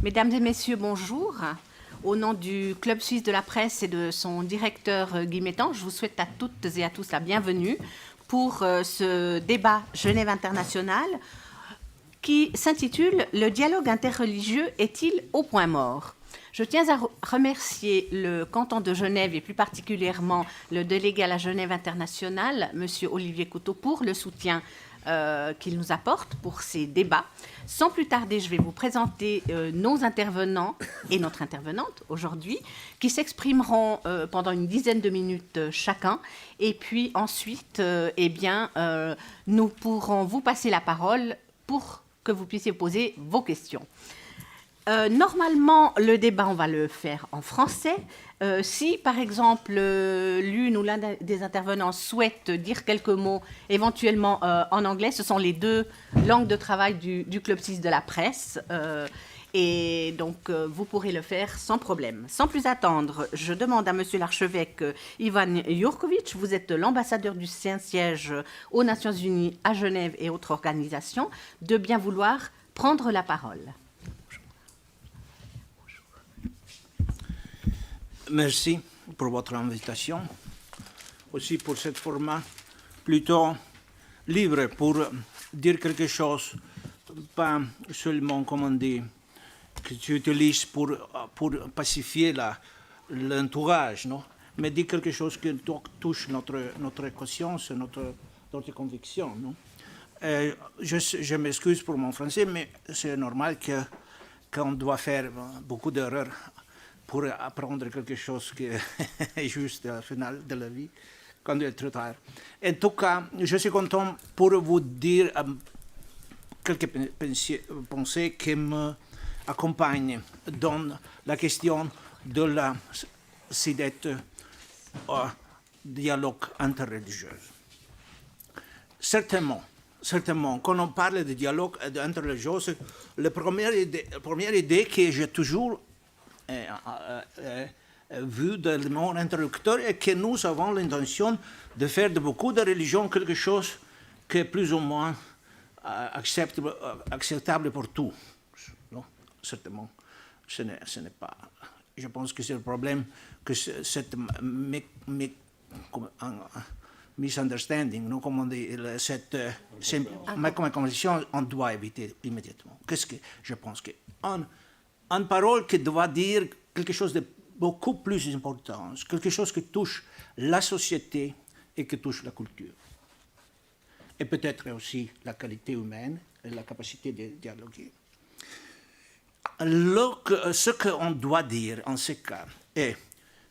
Mesdames et messieurs, bonjour. Au nom du Club suisse de la presse et de son directeur Guy Métan, je vous souhaite à toutes et à tous la bienvenue pour ce débat Genève international qui s'intitule « Le dialogue interreligieux est-il au point mort ?» Je tiens à remercier le canton de Genève et plus particulièrement le délégué à la Genève internationale, M. Olivier Couteau, pour le soutien qu'il nous apporte pour ces débats. Sans plus tarder, je vais vous présenter nos intervenants et notre intervenante aujourd'hui, qui s'exprimeront pendant une dizaine de minutes chacun. Et puis ensuite, nous pourrons vous passer la parole pour que vous puissiez poser vos questions. Normalement, le débat, on va le faire en français. Si, par exemple, l'une ou l'un des intervenants souhaite dire quelques mots, éventuellement en anglais, ce sont les deux langues de travail du Club suisse de la presse. Et donc, vous pourrez le faire sans problème. Sans plus attendre, je demande à Monsieur l'archevêque Ivan Jurkovic, vous êtes l'ambassadeur du Saint-Siège aux Nations Unies à Genève et autres organisations, de bien vouloir prendre la parole. Merci pour votre invitation, aussi pour ce format plutôt libre pour dire quelque chose, pas seulement, comme on dit, que tu utilises pour pacifier l'entourage, non? Mais dire quelque chose qui touche notre conscience, notre conviction. Non? Je m'excuse pour mon français, mais c'est normal qu'on doit faire beaucoup d'erreurs pour apprendre quelque chose qui est juste à la fin de la vie, quand il est trop tard. En tout cas, je suis content pour vous dire quelques pensées qui m'accompagnent dans la question de la CIDET dialogue interreligieux. Certainement, quand on parle de dialogue interreligieux, la première idée que j'ai toujours vu de mon interlocuteur est que nous avons l'intention de faire de beaucoup de religions quelque chose qui est plus ou moins acceptable pour tous. Non, certainement, ce n'est pas. Je pense que c'est le problème que cette misunderstanding, non, comme on dit, cette conversation, on doit éviter immédiatement. Qu'est-ce que je pense que une parole qui doit dire quelque chose de beaucoup plus important, quelque chose qui touche la société et qui touche la culture. Et peut-être aussi la qualité humaine et la capacité de dialoguer. Ce qu'on doit dire en ce cas est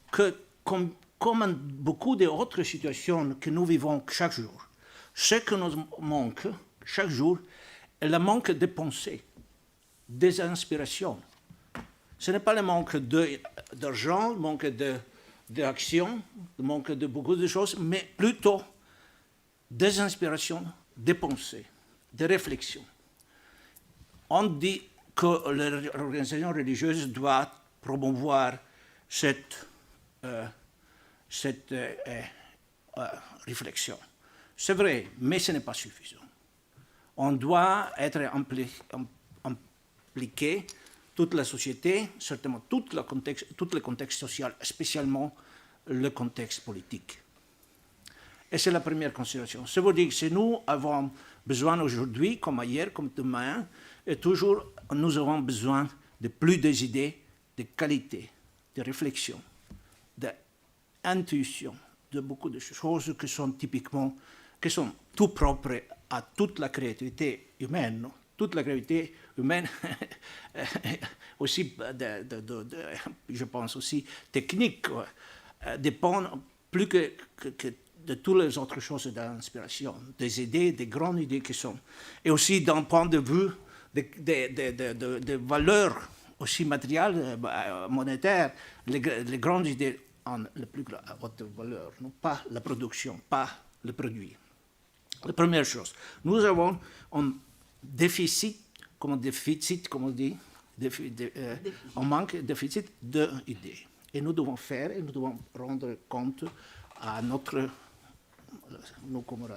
que, comme en beaucoup d'autres situations que nous vivons chaque jour, ce que nous manque chaque jour est le manque de pensée, des inspirations. Ce n'est pas le manque d'argent, le manque d'action, le manque de beaucoup de choses, mais plutôt des inspirations, des pensées, des réflexions. On dit que l'organisation religieuse doit promouvoir cette réflexion. C'est vrai, mais ce n'est pas suffisant. On doit être impliqué toute la société, certainement tout le contexte social, spécialement le contexte politique. Et c'est la première considération. Ça veut dire que si nous avons besoin aujourd'hui, comme hier, comme demain, et toujours nous avons besoin de plus des idées, de qualité, de réflexion, d'intuition, de beaucoup de choses qui sont typiquement, qui sont tout propres à toute la créativité humaine. Non? Toute la créativité humaine, aussi, je pense aussi, technique, dépend plus que de toutes les autres choses d'inspiration, des idées, des grandes idées qui sont. Et aussi d'un point de vue de valeurs aussi matérielles, monétaires, les grandes idées en la plus haute valeur, non? Pas la production, pas le produit. La première chose, nous avons un déficit, comme on dit, on manque de déficit d'idées. Et nous devons faire, et nous devons rendre compte à nous comme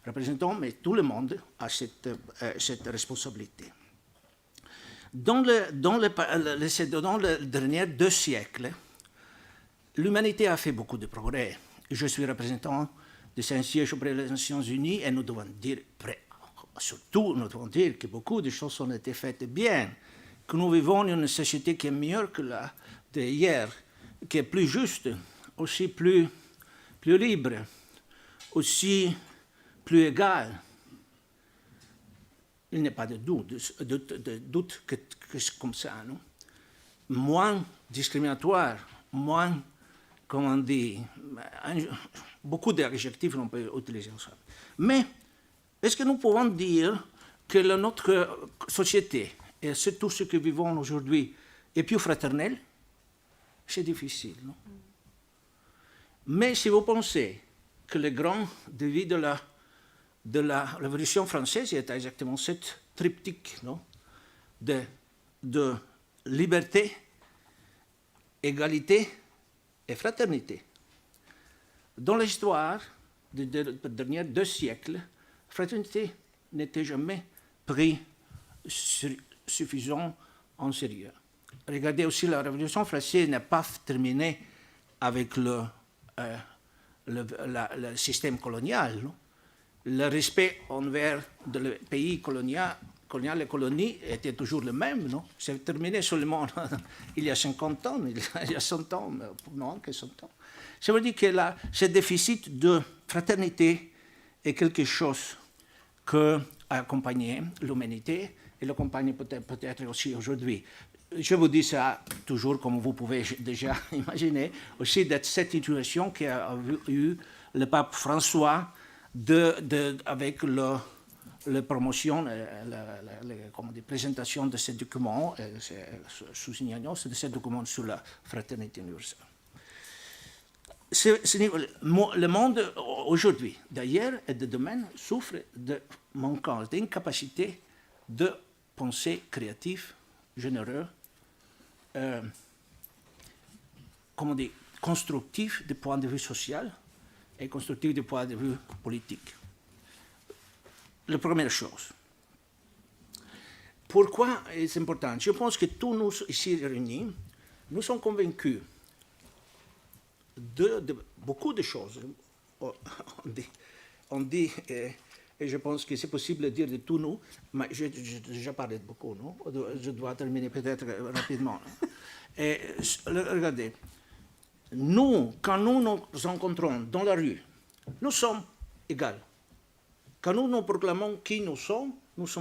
représentants, mais tout le monde a cette responsabilité. Dans les derniers 2 siècles, l'humanité a fait beaucoup de progrès. Je suis représentant de Saint-Siège auprès des Nations Unies et nous devons dire, surtout, nous devons dire que beaucoup de choses ont été faites bien, que nous vivons une société qui est meilleure que la d'hier, qui est plus juste, aussi plus libre, aussi plus égale. Il n'y a pas de doute que c'est comme ça, non? Moins discriminatoire, moins, comment on dit, beaucoup d'adjectifs on peut utiliser ensemble. Mais est-ce que nous pouvons dire que notre société, et surtout ce que vivons aujourd'hui, est plus fraternelle? C'est difficile, non? Mais si vous pensez que le grand défi de la Révolution française était exactement cette triptyque, non? de liberté, égalité et fraternité. Dans l'histoire des derniers 2 siècles, la fraternité n'était jamais prise suffisamment en sérieux. Regardez aussi, la Révolution française n'est pas terminée avec le système colonial, non? Le respect envers le pays colonial, les colonies, était toujours le même, non? C'est terminé seulement il y a 50 ans, il y a 100 ans, non, que 100 ans. Ça veut dire que ce déficit de fraternité est quelque chose qui a accompagné l'humanité et l'accompagne peut-être aussi aujourd'hui. Je vous dis ça toujours, comme vous pouvez déjà imaginer, aussi de cette situation qu'a eu le pape François avec la promotion, la présentation de ce document, sous-signalance de ce document sur la fraternité universelle. Le monde aujourd'hui, d'ailleurs et de demain, souffre de manquance, d'incapacité de pensée créative, généreux, constructif du point de vue social et constructif du point de vue politique. La première chose. Pourquoi c'est important? Je pense que tous nous ici réunis, nous sommes convaincus de beaucoup de choses. On dit et je pense que c'est possible de dire de tous nous, mais j'ai déjà parlé de beaucoup, non? Je dois terminer peut-être rapidement. Et regardez, nous, quand nous nous rencontrons dans la rue, nous sommes égaux. Quand nous nous proclamons qui nous sommes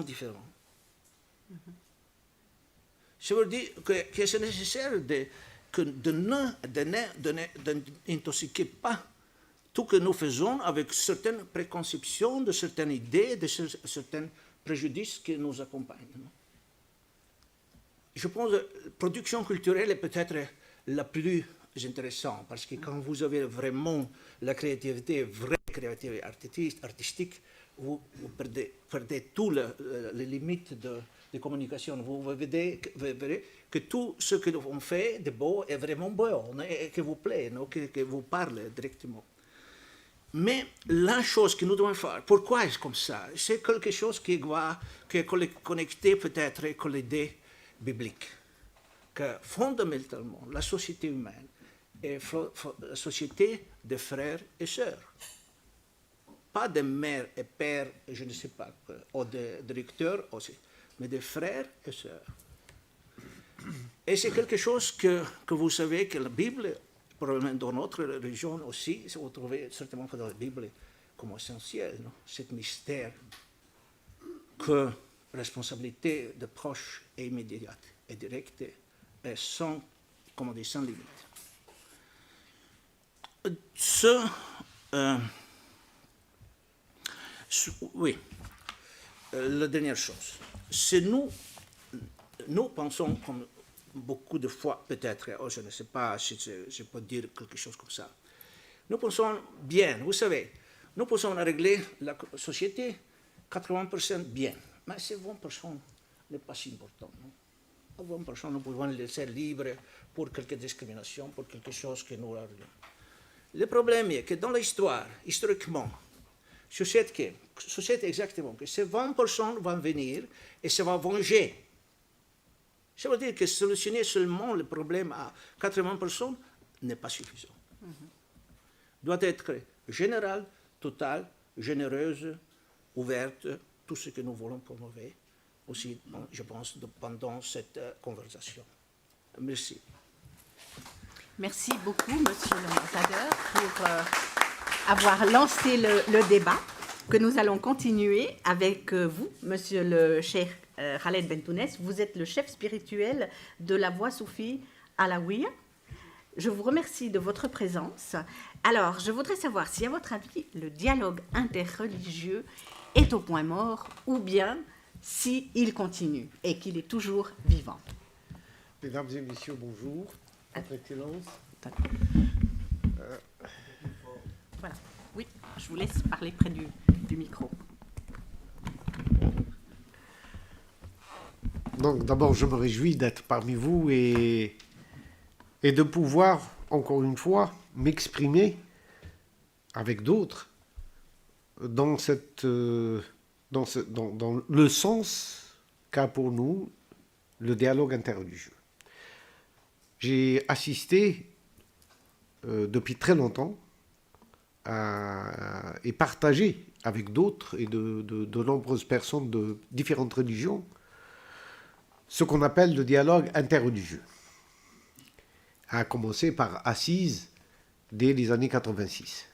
différents. Ça veut dire que c'est nécessaire de n'intoxiquer pas tout ce que nous faisons avec certaines préconceptions, de certaines idées, de certains préjudices qui nous accompagnent. Je pense que la production culturelle est peut-être la plus intéressante, parce que quand vous avez vraiment la créativité, vraie créativité artistique, vous perdez toutes les limites de communication. Vous verrez que tout ce que l'on fait de beau est vraiment beau, et que vous plaît, que vous parle directement. Mais la chose que nous devons faire, pourquoi est-ce comme ça? C'est quelque chose qui est connecté peut-être avec l'idée biblique, que fondamentalement, la société humaine est la société de frères et sœurs. Pas de mère et père, je ne sais pas, ou de directeurs aussi, mais de frères et sœurs. Et c'est quelque chose que vous savez que la Bible, probablement dans notre religion aussi, vous trouvez certainement dans la Bible comme essentiel, non? Ce mystère que la responsabilité de proches est immédiate et directe et sans limite. Oui, la dernière chose, c'est nous pensons comme beaucoup de fois peut-être, je ne sais pas si je peux dire quelque chose comme ça, nous pensons bien, vous savez, nous pensons régler la société 80% bien, mais ces 20% n'est pas si important. Non? 20% nous pouvons les laisser libres pour quelques discriminations, pour quelque chose que nous arrivons. Le problème est que dans l'histoire, historiquement, société exactement, que ces 20% vont venir et se vont venger Ça veut dire que solutionner seulement le problème à 80 personnes n'est pas suffisant. Doit être général, total, généreuse, ouverte, tout ce que nous voulons promouvoir aussi, je pense, pendant cette conversation. Merci. Merci beaucoup, Monsieur l'ambassadeur, pour avoir lancé le débat que nous allons continuer avec vous, Monsieur le Cheikh Khaled Bentounès. Vous êtes le chef spirituel de la Voie Soufie Alaouia. Je vous remercie de votre présence. Alors, je voudrais savoir si, à votre avis, le dialogue interreligieux est au point mort ou bien s'il continue et qu'il est toujours vivant. Mesdames et messieurs, bonjour. Votre Excellence. Voilà. Oui, je vous laisse parler près du micro. Donc, d'abord, je me réjouis d'être parmi vous et de pouvoir, encore une fois, m'exprimer avec d'autres dans le sens qu'a pour nous le dialogue interreligieux. J'ai assisté depuis très longtemps et partagé avec d'autres et de nombreuses personnes de différentes religions ce qu'on appelle le dialogue interreligieux, à commencer par Assise dès les années 86.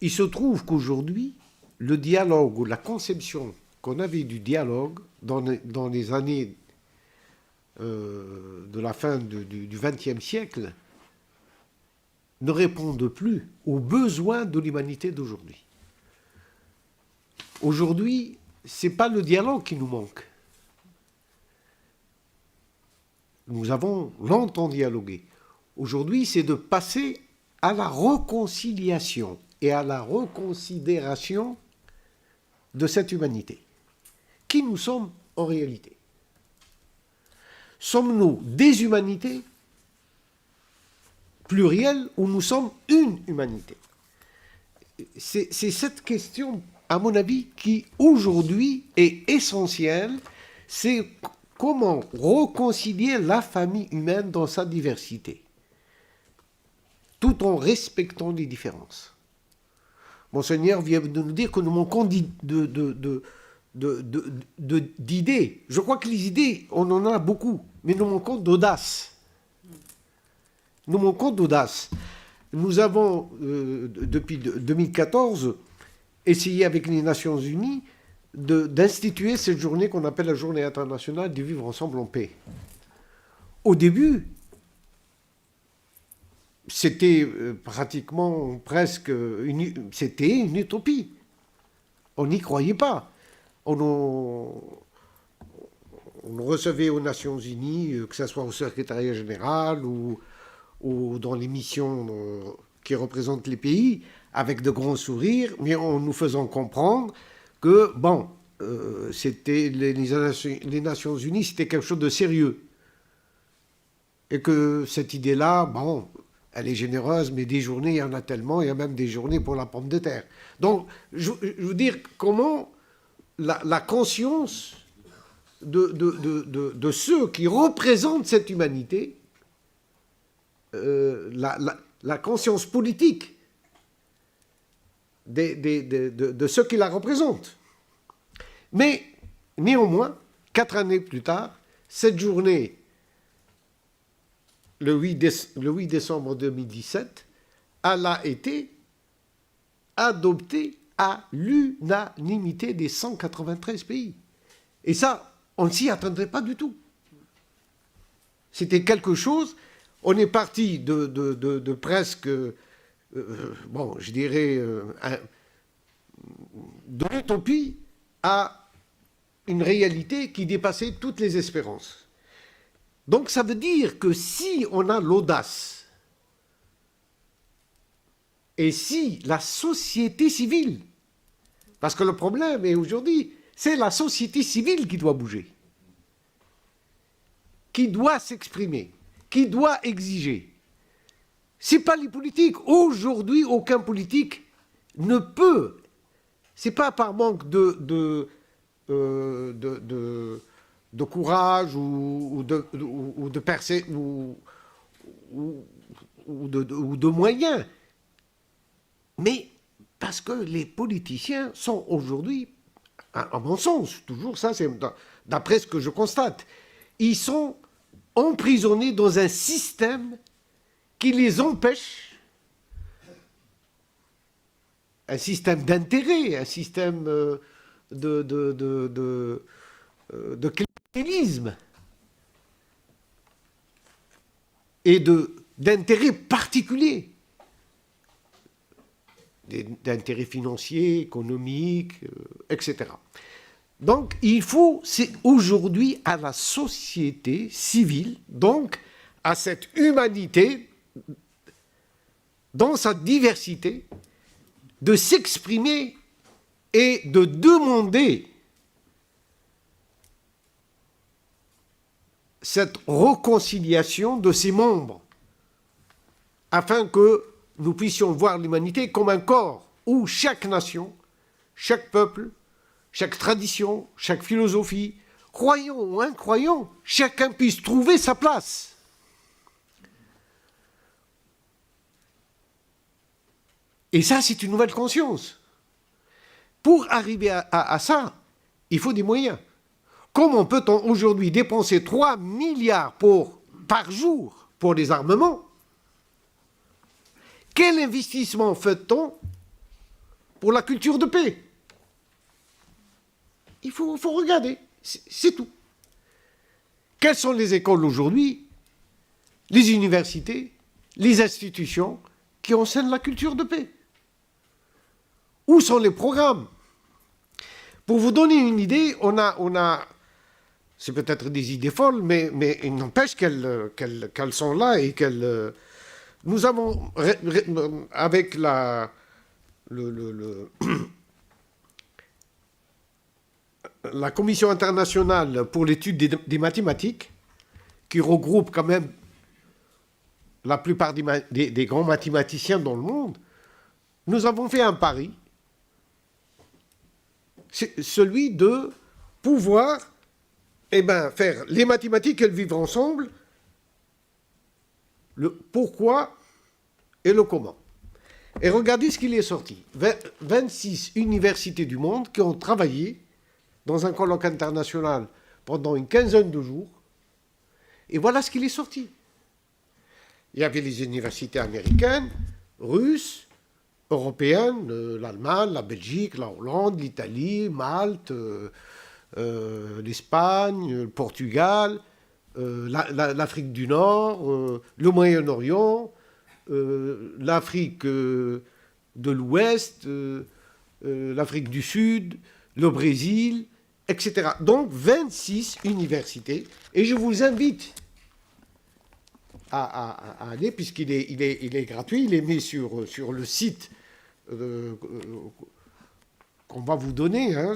Il se trouve qu'aujourd'hui, le dialogue ou la conception qu'on avait du dialogue dans les années de la fin du XXe siècle ne répondent plus aux besoins de l'humanité d'aujourd'hui. Aujourd'hui, ce n'est pas le dialogue qui nous manque. Nous avons longtemps dialogué. Aujourd'hui, c'est de passer à la réconciliation et à la reconsidération de cette humanité. Qui nous sommes en réalité? Sommes-nous des humanités plurielles ou nous sommes une humanité? C'est cette question, à mon avis, qui aujourd'hui est essentielle. C'est comment réconcilier la famille humaine dans sa diversité, tout en respectant les différences. Monseigneur vient de nous dire que nous manquons d'idées. Je crois que les idées, on en a beaucoup, mais nous manquons d'audace. Nous manquons d'audace. Nous avons, depuis 2014, essayé avec les Nations Unies d'instituer cette journée qu'on appelle la Journée internationale du vivre ensemble en paix. Au début, c'était pratiquement presque c'était une utopie. On n'y croyait pas. On recevait aux Nations Unies, que ce soit au secrétariat général ou dans les missions qui représentent les pays, avec de grands sourires, mais en nous faisant comprendre que, bon, c'était les Nations Unies, c'était quelque chose de sérieux. Et que cette idée-là, bon, elle est généreuse, mais des journées, il y en a tellement, il y a même des journées pour la pomme de terre. Donc, je veux dire, comment la conscience de ceux qui représentent cette humanité, la conscience politique de ceux qui la représentent. Mais, néanmoins, 4 années plus tard, cette journée, le 8 décembre 2017, elle a été adoptée à l'unanimité des 193 pays. Et ça, on ne s'y attendrait pas du tout. C'était quelque chose, on est parti de presque, bon, je dirais, de l'utopie à une réalité qui dépassait toutes les espérances. Donc ça veut dire que si on a l'audace, et si la société civile, parce que le problème est aujourd'hui, c'est la société civile qui doit bouger, qui doit s'exprimer, qui doit exiger. Ce n'est pas les politiques. Aujourd'hui, aucun politique ne peut. Ce n'est pas par manque de de courage ou de percée ou de moyens, mais parce que les politiciens sont aujourd'hui, à mon sens, toujours ça, c'est d'après ce que je constate, ils sont emprisonnés dans un système qui les empêche, un système d'intérêt, un système de clientélisme et d'intérêts particuliers, d'intérêts financiers, économiques, etc. Donc, c'est aujourd'hui à la société civile, donc à cette humanité, dans sa diversité, de s'exprimer et de demander cette réconciliation de ses membres, afin que nous puissions voir l'humanité comme un corps où chaque nation, chaque peuple, chaque tradition, chaque philosophie, croyant ou incroyant, chacun puisse trouver sa place. Et ça, c'est une nouvelle conscience. Pour arriver à ça, il faut des moyens. Comment peut-on aujourd'hui dépenser 3 milliards par jour pour les armements? Quel investissement fait-on pour la culture de paix? Il faut regarder, c'est tout. Quelles sont les écoles aujourd'hui, les universités, les institutions qui enseignent la culture de paix? Où sont les programmes? Pour vous donner une idée, on a c'est peut-être des idées folles, mais il n'empêche qu'elles sont là et qu'elles... Nous avons, avec la Commission internationale pour l'étude des mathématiques, qui regroupe quand même la plupart des grands mathématiciens dans le monde, nous avons fait un pari, c'est celui de pouvoir faire les mathématiques et le vivre ensemble, le pourquoi et le comment. Et regardez ce qu'il est sorti. 26 universités du monde qui ont travaillé dans un colloque international pendant une quinzaine de jours. Et voilà ce qu'il est sorti. Il y avait les universités américaines, russes, européennes, l'Allemagne, la Belgique, la Hollande, l'Italie, Malte, l'Espagne, le Portugal, l'Afrique du Nord, le Moyen-Orient, l'Afrique de l'Ouest, l'Afrique du Sud, le Brésil, etc. Donc 26 universités. Et je vous invite à aller, puisqu'il est gratuit, il est mis sur le site qu'on va vous donner, hein,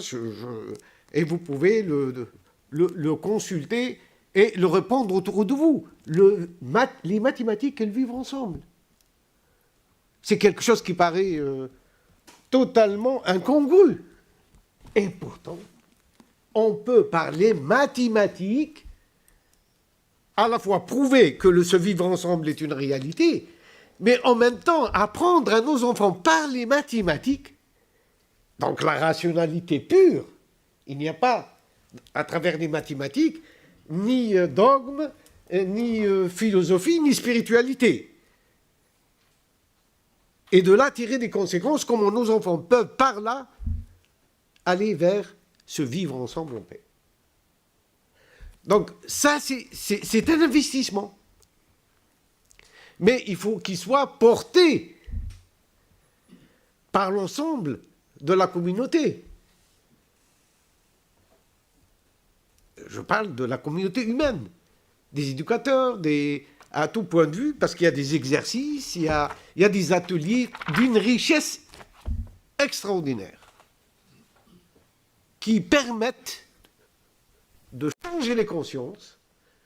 et vous pouvez le consulter et le répandre autour de vous. Les mathématiques et le vivre ensemble. C'est quelque chose qui paraît totalement incongru. Et pourtant, on peut parler mathématiques, à la fois prouver que ce vivre ensemble est une réalité, mais en même temps apprendre à nos enfants par les mathématiques, donc la rationalité pure. Il n'y a pas, à travers les mathématiques, ni dogme, ni philosophie, ni spiritualité. Et de là tirer des conséquences, comment nos enfants peuvent par là aller vers ce vivre ensemble en paix. Donc ça, c'est un investissement. Mais il faut qu'il soit porté par l'ensemble de la communauté. Je parle de la communauté humaine, des éducateurs, à tout point de vue, parce qu'il y a des exercices, il y a des ateliers d'une richesse extraordinaire qui permettent de changer les consciences,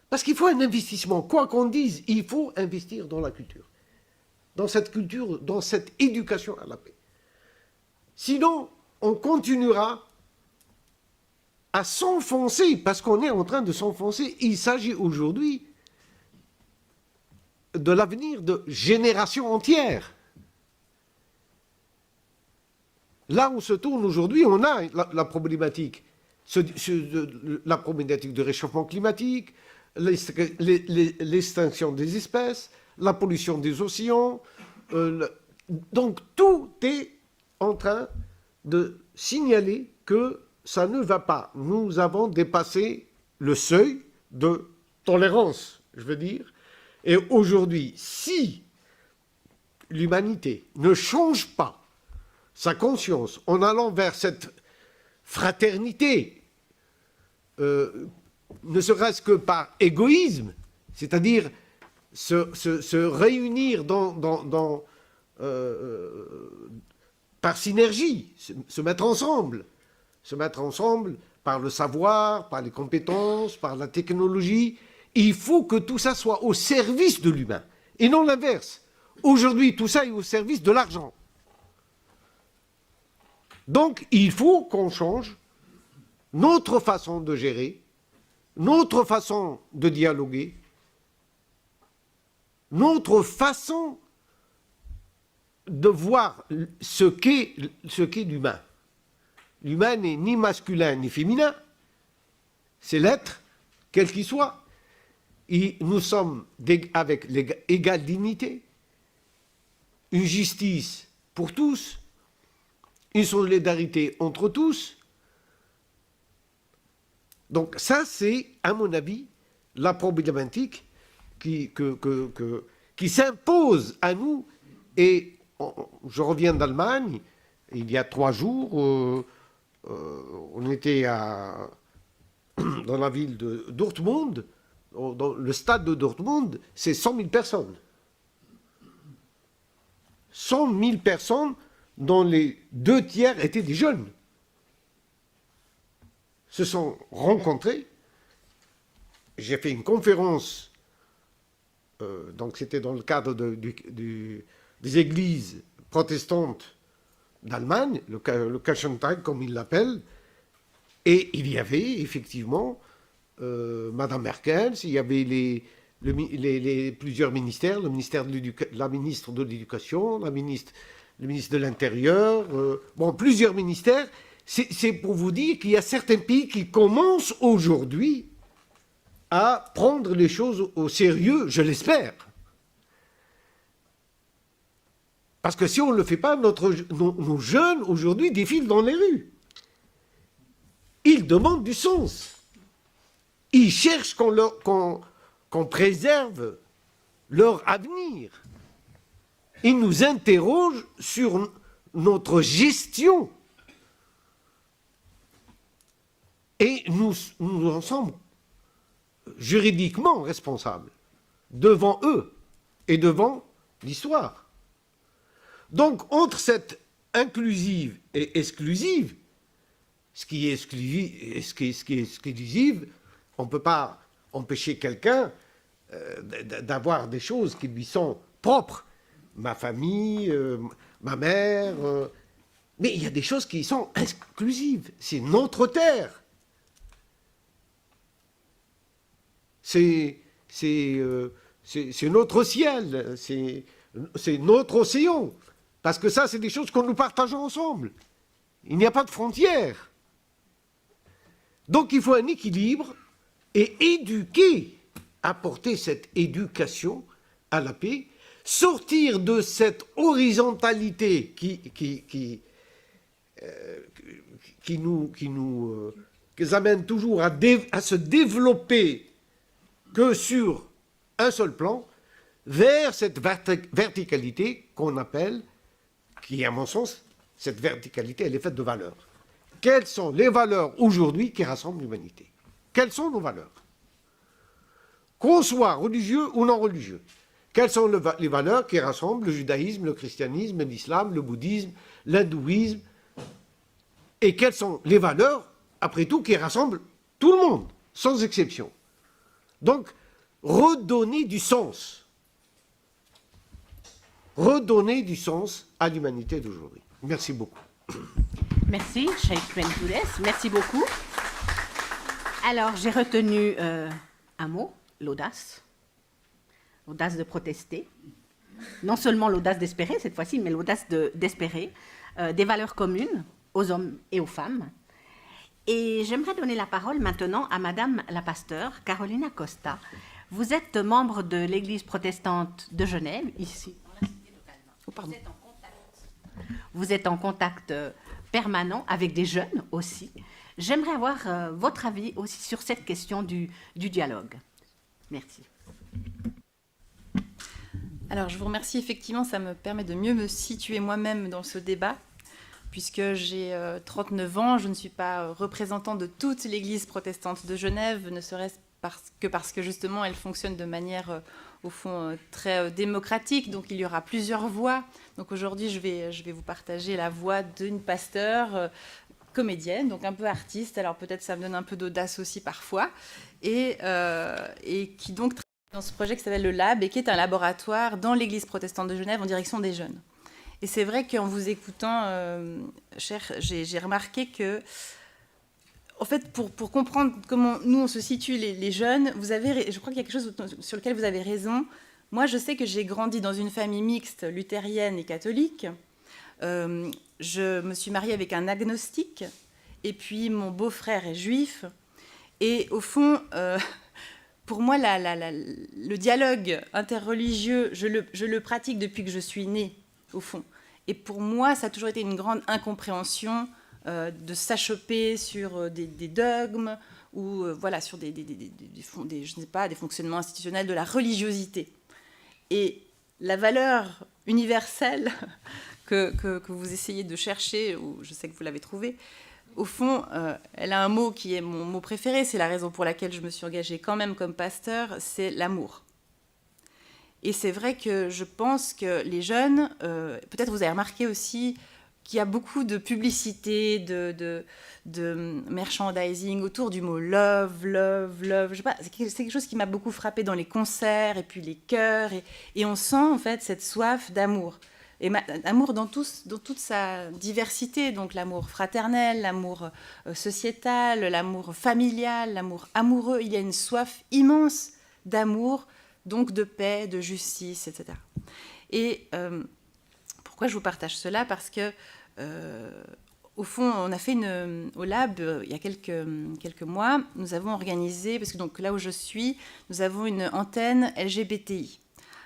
parce qu'il faut un investissement. Quoi qu'on dise, il faut investir dans la culture, dans cette éducation à la paix. Sinon, on continuera à s'enfoncer, parce qu'on est en train de s'enfoncer. Il s'agit aujourd'hui de l'avenir de générations entières. Là où se tourne aujourd'hui, on a la problématique, la problématique de réchauffement climatique, l'extinction des espèces, la pollution des océans. Donc tout est en train de signaler que ça ne va pas. Nous avons dépassé le seuil de tolérance, je veux dire. Et aujourd'hui, si l'humanité ne change pas sa conscience en allant vers cette fraternité, ne serait-ce que par égoïsme, c'est-à-dire se réunir par synergie, se mettre ensemble par le savoir, par les compétences, par la technologie. Il faut que tout ça soit au service de l'humain, et non l'inverse. Aujourd'hui, tout ça est au service de l'argent. Donc, il faut qu'on change notre façon de gérer, notre façon de dialoguer, notre façon de voir ce qu'est l'humain. L'humain n'est ni masculin ni féminin, c'est l'être, quel qu'il soit. Et nous sommes avec l'égale dignité, une justice pour tous, une solidarité entre tous. Donc ça, c'est, à mon avis, la problématique qui s'impose à nous. Et je reviens d'Allemagne, il y a 3 jours, on était dans la ville de Dortmund, dans le stade de Dortmund, c'est 100 000 personnes. 100 000 personnes dont les 2 tiers étaient des jeunes. Se sont rencontrés. J'ai fait une conférence, donc c'était dans le cadre des églises protestantes d'Allemagne, le Kirchentag comme ils l'appellent, et il y avait effectivement Madame Merkel, il y avait plusieurs ministères, la ministre de l'Éducation, le ministre de l'Intérieur, plusieurs ministères. C'est pour vous dire qu'il y a certains pays qui commencent aujourd'hui à prendre les choses au sérieux, je l'espère. Parce que si on ne le fait pas, nos jeunes aujourd'hui défilent dans les rues. Ils demandent du sens. Ils cherchent qu'on préserve leur avenir. Ils nous interrogent sur notre gestion. Et nous en sommes juridiquement responsables devant eux et devant l'histoire. Donc, entre cette inclusive et exclusive, ce qui est exclusive, on ne peut pas empêcher quelqu'un d'avoir des choses qui lui sont propres. Ma famille, ma mère. Mais il y a des choses qui sont exclusives. C'est notre terre. C'est notre ciel. C'est notre océan. Parce que ça, c'est des choses que nous partageons ensemble. Il n'y a pas de frontières. Donc il faut un équilibre et éduquer, apporter cette éducation à la paix, sortir de cette horizontalité qui nous amène toujours à se développer que sur un seul plan, vers cette verticalité qu'on appelle, qui à mon sens, cette verticalité, elle est faite de valeurs. Quelles sont les valeurs aujourd'hui qui rassemblent l'humanité? Quelles sont nos valeurs? Qu'on soit religieux ou non religieux. Quelles sont les valeurs qui rassemblent le judaïsme, le christianisme, l'islam, le bouddhisme, l'hindouisme? Et quelles sont les valeurs, après tout, qui rassemblent tout le monde, sans exception? Donc, redonner du sens. Redonner du sens à l'humanité d'aujourd'hui. Merci beaucoup. Merci, Cheikh Ben Tourès. Merci beaucoup. Alors, j'ai retenu un mot, l'audace. L'audace de protester. Non seulement l'audace d'espérer, cette fois-ci, mais l'audace d'espérer. Des valeurs communes aux hommes et aux femmes. Et j'aimerais donner la parole maintenant à Madame la pasteure, Carolina Costa. Vous êtes membre de l'Église protestante de Genève, ici. Oh, pardon. Vous êtes en contact permanent avec des jeunes aussi. J'aimerais avoir votre avis aussi sur cette question du dialogue. Merci. Alors, je vous remercie. Effectivement, ça me permet de mieux me situer moi-même dans ce débat, puisque j'ai 39 ans. Je ne suis pas représentant de toute l'Église protestante de Genève, ne serait-ce parce que justement, elle fonctionne de manière, au fond, très démocratique. Donc, il y aura plusieurs voix. Donc, aujourd'hui, je vais vous partager la voix d'une pasteure comédienne, donc un peu artiste. Alors, peut-être ça me donne un peu d'audace aussi parfois. Et qui donc travaille dans ce projet qui s'appelle le Lab et qui est un laboratoire dans l'Église protestante de Genève en direction des jeunes. Et c'est vrai qu'en vous écoutant, cher, j'ai remarqué que, en fait, pour comprendre comment nous, on se situe, les jeunes, je crois qu'il y a quelque chose sur lequel vous avez raison. Moi, je sais que j'ai grandi dans une famille mixte, luthérienne et catholique. Je me suis mariée avec un agnostique. Et puis, mon beau-frère est juif. Et au fond, pour moi, le dialogue interreligieux, je le pratique depuis que je suis née, au fond. Et pour moi, ça a toujours été une grande incompréhension de s'achoper sur des dogmes ou voilà, sur des je ne sais pas, des fonctionnements institutionnels de la religiosité. Et la valeur universelle que vous essayez de chercher, ou je sais que vous l'avez trouvée, au fond, elle a un mot qui est mon mot préféré, c'est la raison pour laquelle je me suis engagée quand même comme pasteur, c'est l'amour. Et c'est vrai que je pense que les jeunes, peut-être vous avez remarqué aussi qu'il y a beaucoup de publicité, de merchandising autour du mot love, love, love. Je sais pas, c'est quelque chose qui m'a beaucoup frappée dans les concerts et puis les chœurs. Et on sent en fait cette soif d'amour. Et l'amour dans toute sa diversité, donc l'amour fraternel, l'amour sociétal, l'amour familial, l'amour amoureux. Il y a une soif immense d'amour, donc de paix, de justice, etc. Et pourquoi je vous partage cela ? Parce que, au fond, on a fait au Lab, il y a quelques mois, nous avons organisé, parce que donc, là où je suis, nous avons une antenne LGBTI.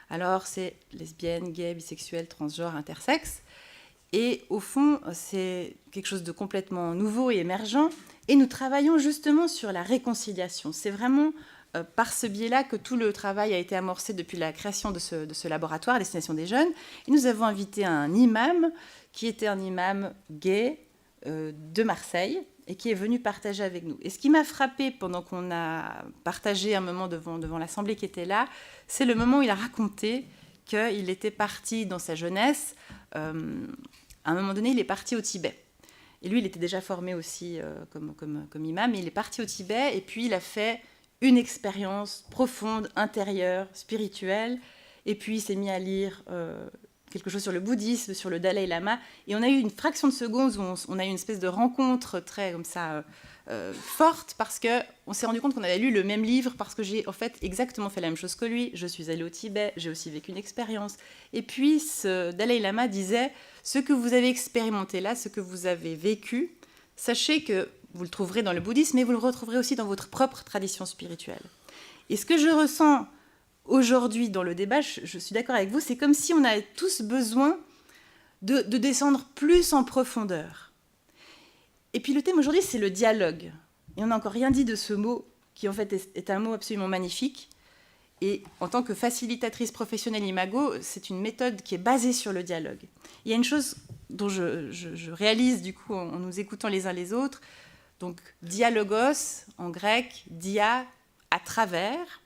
Alors, c'est lesbienne, gay, bisexuel, transgenre, intersexe. Et au fond, c'est quelque chose de complètement nouveau et émergent. Et nous travaillons justement sur la réconciliation. C'est vraiment par ce biais-là que tout le travail a été amorcé depuis la création de ce laboratoire à destination des jeunes. Et nous avons invité un imam qui était un imam gay de Marseille et qui est venu partager avec nous. Et ce qui m'a frappée pendant qu'on a partagé un moment devant l'assemblée qui était là, c'est le moment où il a raconté qu'il était parti dans sa jeunesse. À un moment donné, il est parti au Tibet. Et lui, il était déjà formé aussi comme imam, mais il est parti au Tibet et puis il a fait une expérience profonde, intérieure, spirituelle. Et puis il s'est mis à lire quelque chose sur le bouddhisme, sur le Dalai Lama. Et on a eu une fraction de seconde où on a eu une espèce de rencontre très comme ça forte parce qu'on s'est rendu compte qu'on avait lu le même livre parce que j'ai en fait exactement fait la même chose que lui. Je suis allée au Tibet, j'ai aussi vécu une expérience. Et puis ce Dalai Lama disait « Ce que vous avez expérimenté là, ce que vous avez vécu, sachez que vous le trouverez dans le bouddhisme, mais vous le retrouverez aussi dans votre propre tradition spirituelle. » Et ce que je ressens aujourd'hui dans le débat, je suis d'accord avec vous, c'est comme si on avait tous besoin de descendre plus en profondeur. Et puis le thème aujourd'hui, c'est le dialogue. Et on n'a encore rien dit de ce mot, qui en fait est un mot absolument magnifique. Et en tant que facilitatrice professionnelle Imago, c'est une méthode qui est basée sur le dialogue. Il y a une chose dont je réalise du coup en nous écoutant les uns les autres. Donc dialogos en grec, dia, à travers,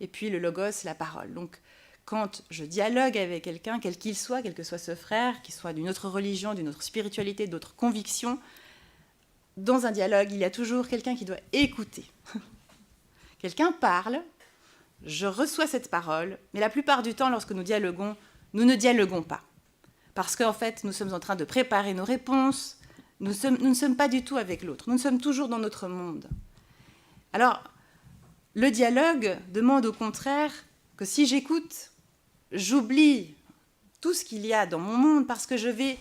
et puis le logos, la parole. Donc quand je dialogue avec quelqu'un, quel qu'il soit, quel que soit ce frère, qu'il soit d'une autre religion, d'une autre spiritualité, d'autres convictions, dans un dialogue, il y a toujours quelqu'un qui doit écouter. Quelqu'un parle, je reçois cette parole, mais la plupart du temps, lorsque nous dialoguons, nous ne dialoguons pas. Parce qu'en fait, nous sommes en train de préparer nos réponses, nous ne sommes pas du tout avec l'autre, nous sommes toujours dans notre monde. Alors, le dialogue demande au contraire que si j'écoute, j'oublie tout ce qu'il y a dans mon monde parce que je vais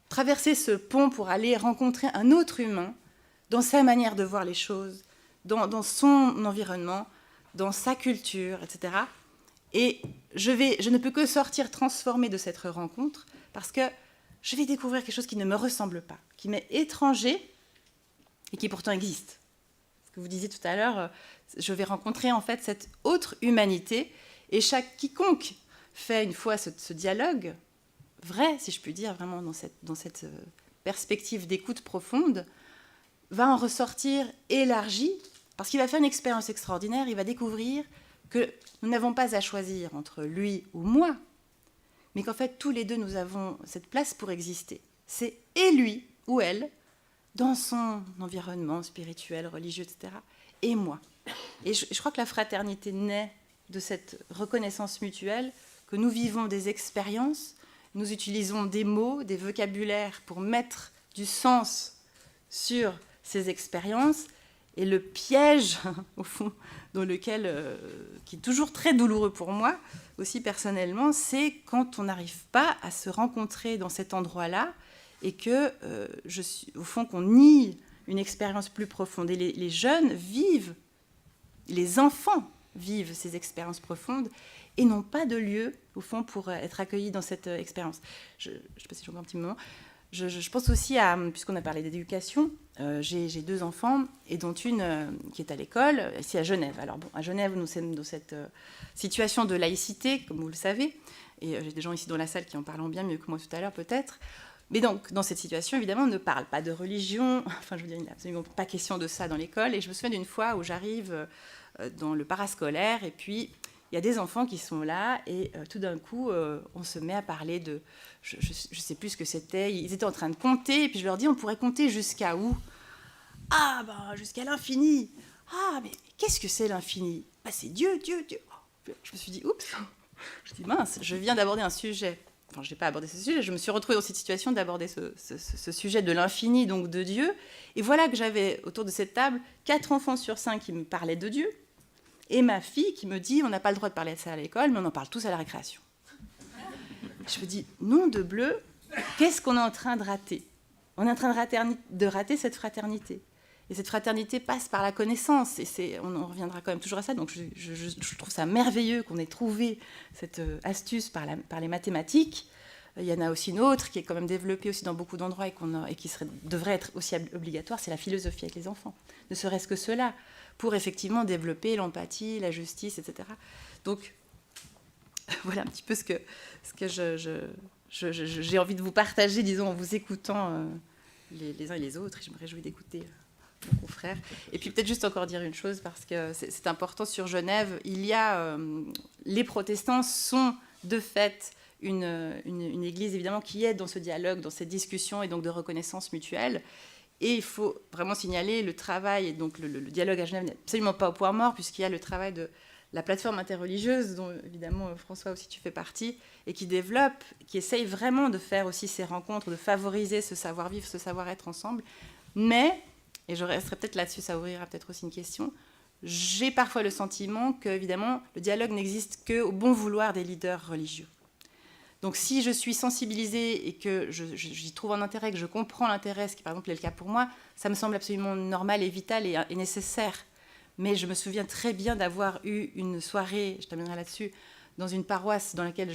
traverser ce pont pour aller rencontrer un autre humain dans sa manière de voir les choses, dans son environnement, dans sa culture, etc. Et je ne peux que sortir transformée de cette rencontre parce que je vais découvrir quelque chose qui ne me ressemble pas, qui m'est étranger et qui pourtant existe. Ce que vous disiez tout à l'heure, je vais rencontrer en fait cette autre humanité et quiconque fait une fois ce dialogue vrai, si je puis dire, vraiment dans cette perspective d'écoute profonde, va en ressortir élargi parce qu'il va faire une expérience extraordinaire, il va découvrir que nous n'avons pas à choisir entre lui ou moi, mais qu'en fait, tous les deux, nous avons cette place pour exister. C'est et lui ou elle, dans son environnement spirituel, religieux, etc., et moi. Et je crois que la fraternité naît de cette reconnaissance mutuelle, que nous vivons des expériences, nous utilisons des mots, des vocabulaires pour mettre du sens sur ces expériences, et le piège, au fond, dans lequel, qui est toujours très douloureux pour moi, aussi personnellement, c'est quand on n'arrive pas à se rencontrer dans cet endroit-là et que, au fond, qu'on nie une expérience plus profonde. Et les jeunes vivent, les enfants vivent ces expériences profondes et n'ont pas de lieu, au fond, pour être accueillis dans cette expérience. Je ne sais pas si j'ai encore un petit moment. Je pense aussi à, puisqu'on a parlé d'éducation, j'ai 2 enfants, et dont une qui est à l'école, ici à Genève. Alors bon, à Genève, nous sommes dans cette situation de laïcité, comme vous le savez, et j'ai des gens ici dans la salle qui en parlent bien mieux que moi tout à l'heure, peut-être. Mais donc, dans cette situation, évidemment, on ne parle pas de religion, enfin, je veux dire, il n'est absolument pas question de ça dans l'école, et je me souviens d'une fois où j'arrive dans le parascolaire, et puis il y a des enfants qui sont là, et tout d'un coup, on se met à parler de... Je ne sais plus ce que c'était. Ils étaient en train de compter, et puis je leur dis, on pourrait compter jusqu'à où? Ah, ben, jusqu'à l'infini. Ah, mais qu'est-ce que c'est l'infini? Ben, c'est Dieu, Dieu, Dieu. Je me suis dit, oups. Je dis, mince, je viens d'aborder un sujet. Enfin, je n'ai pas abordé ce sujet, je me suis retrouvée dans cette situation d'aborder ce sujet de l'infini, donc de Dieu. Et voilà que j'avais, autour de cette table, 4 enfants sur 5 qui me parlaient de Dieu, et ma fille qui me dit, on n'a pas le droit de parler de ça à l'école, mais on en parle tous à la récréation. Je me dis, nom de bleu, qu'est-ce qu'on est en train de rater? On est en train de rater cette fraternité. Et cette fraternité passe par la connaissance, et on en reviendra quand même toujours à ça. Donc je trouve ça merveilleux qu'on ait trouvé cette astuce par les mathématiques. Il y en a aussi une autre qui est quand même développée aussi dans beaucoup d'endroits et qui devrait être aussi obligatoire, c'est la philosophie avec les enfants. Ne serait-ce que cela, pour effectivement développer l'empathie, la justice, etc. Donc, voilà un petit peu ce que j'ai envie de vous partager, disons, en vous écoutant les uns et les autres. Et je me réjouis d'écouter mon confrère. Et puis peut-être juste encore dire une chose, parce que c'est important sur Genève. Il y a... les protestants sont de fait une église, évidemment, qui est dans ce dialogue, dans cette discussion, et donc de reconnaissance mutuelle. Et il faut vraiment signaler le travail, et donc le dialogue à Genève n'est absolument pas au point mort, puisqu'il y a le travail de la plateforme interreligieuse, dont évidemment François aussi tu fais partie, et qui développe, qui essaye vraiment de faire aussi ces rencontres, de favoriser ce savoir-vivre, ce savoir-être ensemble. Mais, et je resterai peut-être là-dessus, ça ouvrira peut-être aussi une question, j'ai parfois le sentiment que, évidemment, le dialogue n'existe qu'au bon vouloir des leaders religieux. Donc si je suis sensibilisée et que j'y trouve un intérêt, que je comprends l'intérêt, ce qui par exemple est le cas pour moi, ça me semble absolument normal et vital et nécessaire. Mais je me souviens très bien d'avoir eu une soirée, je terminerai là-dessus, dans une paroisse dans laquelle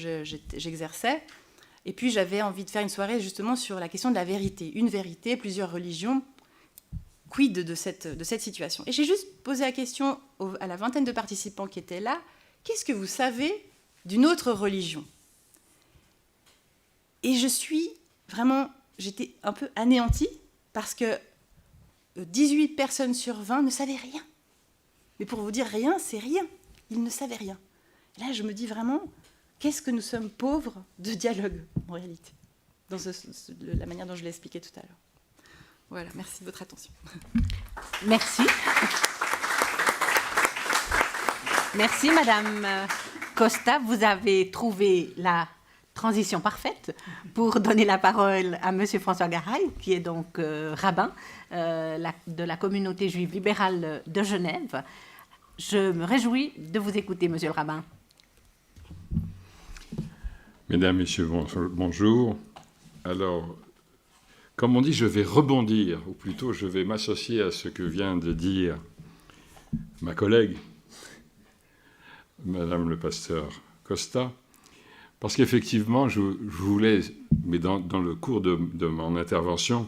j'exerçais. Et puis j'avais envie de faire une soirée justement sur la question de la vérité. Une vérité, plusieurs religions, quid de cette situation. Et j'ai juste posé la question à la vingtaine de participants qui étaient là, qu'est-ce que vous savez d'une autre religion ? Et j'étais un peu anéantie parce que 18 personnes sur 20 ne savaient rien. Mais pour vous dire rien, c'est rien. Ils ne savaient rien. Et là, je me dis vraiment, qu'est-ce que nous sommes pauvres de dialogue, en réalité, dans la manière dont je l'ai expliqué tout à l'heure. Voilà, merci de votre attention. Merci. Merci, Madame Costa. Vous avez trouvé la transition parfaite pour donner la parole à Monsieur François Garay, qui est donc rabbin de la communauté juive libérale de Genève. Je me réjouis de vous écouter, Monsieur le rabbin. Mesdames, Messieurs, bonjour. Alors, comme on dit, je vais rebondir, ou plutôt je vais m'associer à ce que vient de dire ma collègue, Madame le pasteur Costa, parce qu'effectivement, je voulais, mais dans le cours de mon intervention,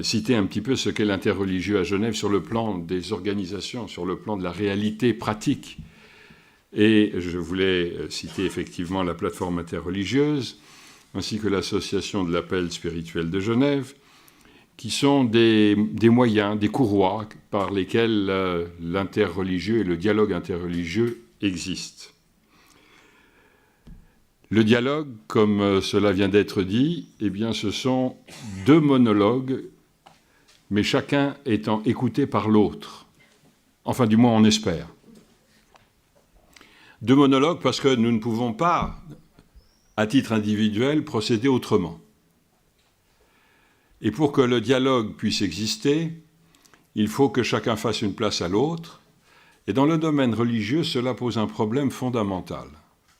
citer un petit peu ce qu'est l'interreligieux à Genève sur le plan des organisations, sur le plan de la réalité pratique. Et je voulais citer effectivement la plateforme interreligieuse, ainsi que l'association de l'appel spirituel de Genève, qui sont des moyens, des courroies par lesquels l'interreligieux et le dialogue interreligieux existent. Le dialogue, comme cela vient d'être dit, eh bien, ce sont deux monologues, mais chacun étant écouté par l'autre. Enfin, du moins, on espère. Deux monologues parce que nous ne pouvons pas, à titre individuel, procéder autrement. Et pour que le dialogue puisse exister, il faut que chacun fasse une place à l'autre. Et dans le domaine religieux, cela pose un problème fondamental,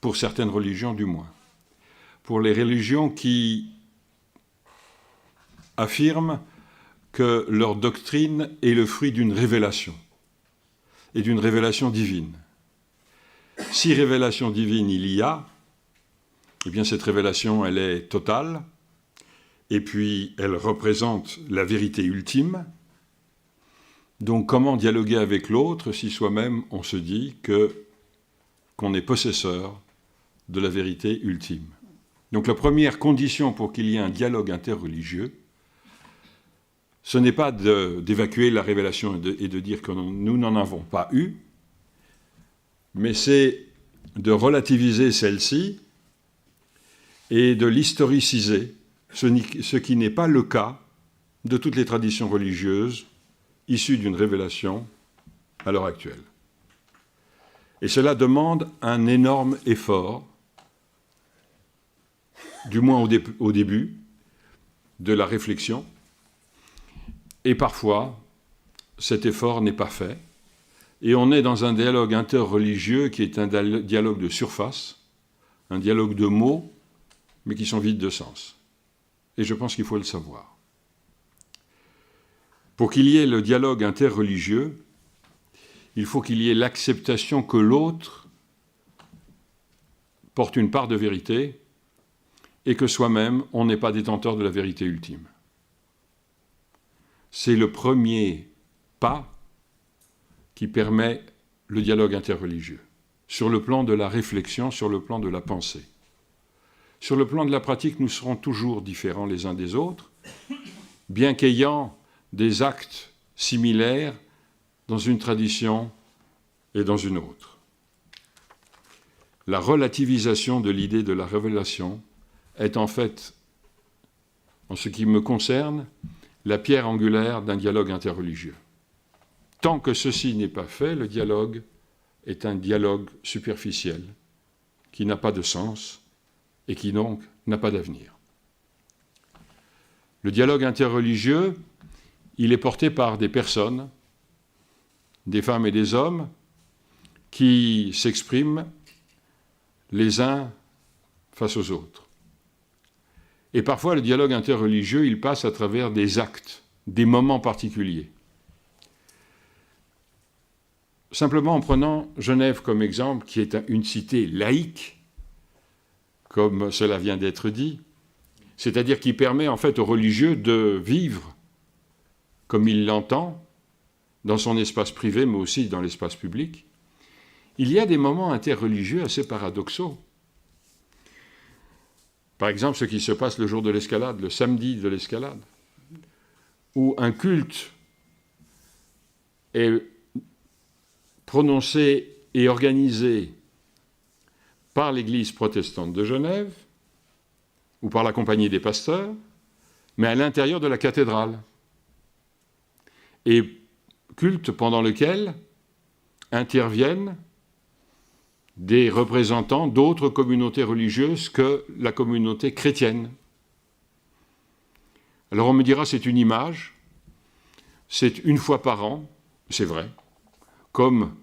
pour certaines religions du moins. Pour les religions qui affirment que leur doctrine est le fruit d'une révélation, et d'une révélation divine. Si révélation divine il y a, eh bien cette révélation, elle est totale, et puis elle représente la vérité ultime. Donc comment dialoguer avec l'autre si soi-même on se dit qu'on est possesseur de la vérité ultime? Donc la première condition pour qu'il y ait un dialogue interreligieux, ce n'est pas d'évacuer la révélation et de dire que nous n'en avons pas eu, mais c'est de relativiser celle-ci et de l'historiciser, ce qui n'est pas le cas de toutes les traditions religieuses issues d'une révélation à l'heure actuelle. Et cela demande un énorme effort, du moins au début, de la réflexion, et parfois, cet effort n'est pas fait, et on est dans un dialogue interreligieux qui est un dialogue de surface, un dialogue de mots, mais qui sont vides de sens. Et je pense qu'il faut le savoir. Pour qu'il y ait le dialogue interreligieux, il faut qu'il y ait l'acceptation que l'autre porte une part de vérité et que soi-même, on n'est pas détenteur de la vérité ultime. C'est le premier pas qui permet le dialogue interreligieux, sur le plan de la réflexion, sur le plan de la pensée. Sur le plan de la pratique, nous serons toujours différents les uns des autres, bien qu'ayant des actes similaires dans une tradition et dans une autre. La relativisation de l'idée de la révélation est en fait, en ce qui me concerne, la pierre angulaire d'un dialogue interreligieux. Tant que ceci n'est pas fait, le dialogue est un dialogue superficiel, qui n'a pas de sens et qui donc n'a pas d'avenir. Le dialogue interreligieux, il est porté par des personnes, des femmes et des hommes, qui s'expriment les uns face aux autres. Et parfois, le dialogue interreligieux, il passe à travers des actes, des moments particuliers. Simplement en prenant Genève comme exemple, qui est une cité laïque, comme cela vient d'être dit, c'est-à-dire qui permet en fait aux religieux de vivre comme il l'entend, dans son espace privé, mais aussi dans l'espace public. Il y a des moments interreligieux assez paradoxaux. Par exemple, ce qui se passe le jour de l'escalade, le samedi de l'escalade, où un culte est prononcé et organisé par l'Église protestante de Genève, ou par la Compagnie des pasteurs, mais à l'intérieur de la cathédrale. Et culte pendant lequel interviennent des représentants d'autres communautés religieuses que la communauté chrétienne. Alors on me dira, c'est une image, c'est une fois par an, c'est vrai, comme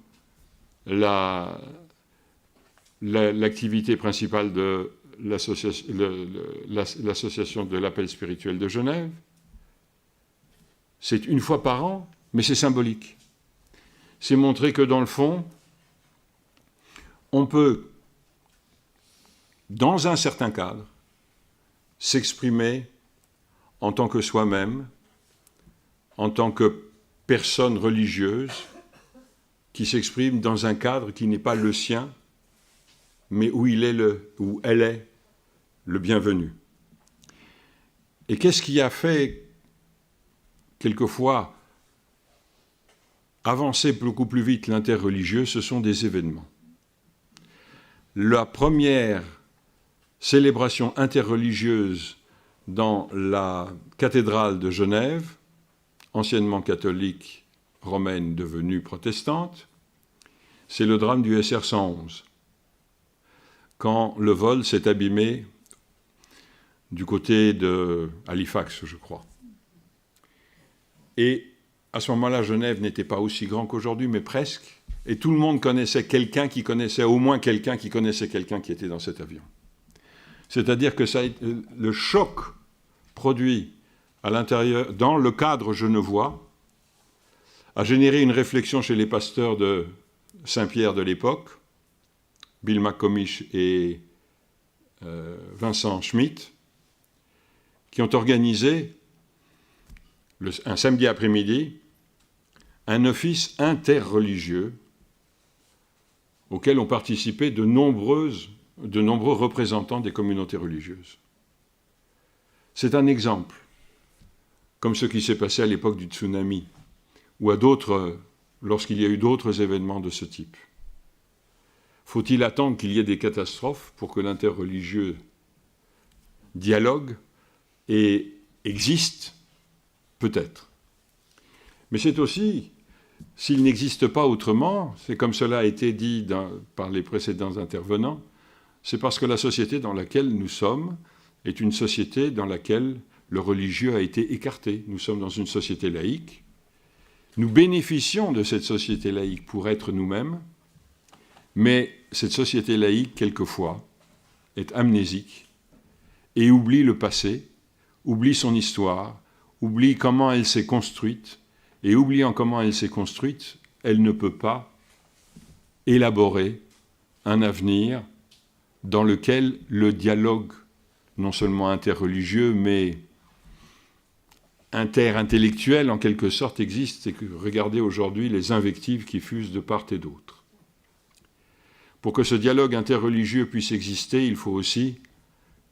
l'activité principale de l'association de l'appel spirituel de Genève. C'est une fois par an, mais c'est symbolique. C'est montrer que dans le fond, on peut, dans un certain cadre, s'exprimer en tant que soi-même, en tant que personne religieuse, qui s'exprime dans un cadre qui n'est pas le sien, mais où elle est le bienvenu. Et qu'est-ce qui a fait, quelquefois, avancer beaucoup plus vite l'interreligieux? Ce sont des événements. La première célébration interreligieuse dans la cathédrale de Genève, anciennement catholique, romaine devenue protestante, c'est le drame du SR 111, quand le vol s'est abîmé du côté de Halifax, je crois. Et à ce moment-là, Genève n'était pas aussi grand qu'aujourd'hui, mais presque, et tout le monde connaissait quelqu'un qui connaissait, au moins quelqu'un qui connaissait quelqu'un qui était dans cet avion. C'est-à-dire que le choc produit à l'intérieur, dans le cadre genevois, a généré une réflexion chez les pasteurs de Saint-Pierre de l'époque, Bill McComish et Vincent Schmitt, qui ont organisé, un samedi après-midi, un office interreligieux auquel ont participé de nombreux représentants des communautés religieuses. C'est un exemple, comme ce qui s'est passé à l'époque du tsunami, ou à d'autres, lorsqu'il y a eu d'autres événements de ce type. Faut-il attendre qu'il y ait des catastrophes pour que l'interreligieux dialogue et existe? Peut-être. Mais c'est aussi, s'il n'existe pas autrement, c'est comme cela a été dit par les précédents intervenants, c'est parce que la société dans laquelle nous sommes est une société dans laquelle le religieux a été écarté. Nous sommes dans une société laïque. Nous bénéficions de cette société laïque pour être nous-mêmes, mais cette société laïque, quelquefois, est amnésique et oublie le passé, oublie son histoire, oublie comment elle s'est construite, et oubliant comment elle s'est construite, elle ne peut pas élaborer un avenir dans lequel le dialogue, non seulement interreligieux, mais interintellectuel, en quelque sorte, existe. Et que regardez aujourd'hui les invectives qui fusent de part et d'autre. Pour que ce dialogue interreligieux puisse exister, il faut aussi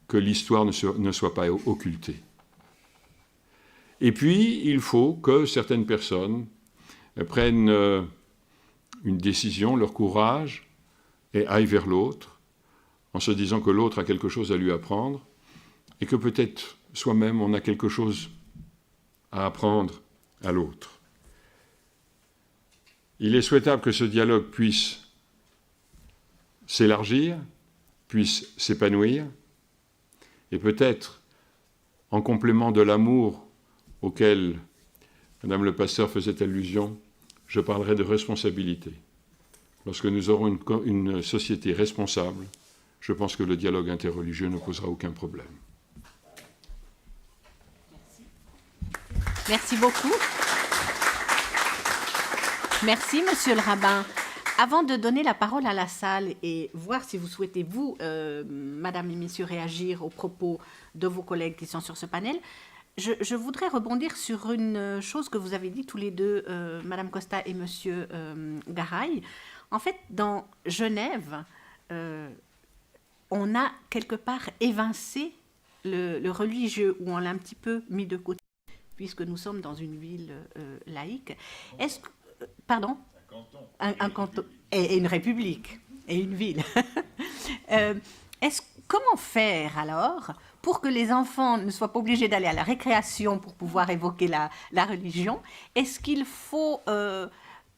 que l'histoire ne soit pas occultée. Et puis, il faut que certaines personnes prennent une décision, leur courage, et aillent vers l'autre, en se disant que l'autre a quelque chose à lui apprendre, et que peut-être soi-même on a quelque chose à apprendre à l'autre. Il est souhaitable que ce dialogue puisse s'élargir, puisse s'épanouir, et peut-être, en complément de l'amour auquel Madame le pasteur faisait allusion, je parlerai de responsabilité. Lorsque nous aurons une société responsable, je pense que le dialogue interreligieux ne posera aucun problème. Merci beaucoup. Merci, Monsieur le rabbin. Avant de donner la parole à la salle et voir si vous souhaitez, vous, Madame et Messieurs, réagir aux propos de vos collègues qui sont sur ce panel, je voudrais rebondir sur une chose que vous avez dit tous les deux, Madame Costa et Monsieur Garay. En fait, dans Genève, on a quelque part évincé le religieux, ou on l'a un petit peu mis de côté, puisque nous sommes dans une ville laïque. Est-ce que, pardon ? Un canton. Et une république, et une ville. Comment faire alors pour que les enfants ne soient pas obligés d'aller à la récréation pour pouvoir évoquer la religion? Est-ce qu'il faut,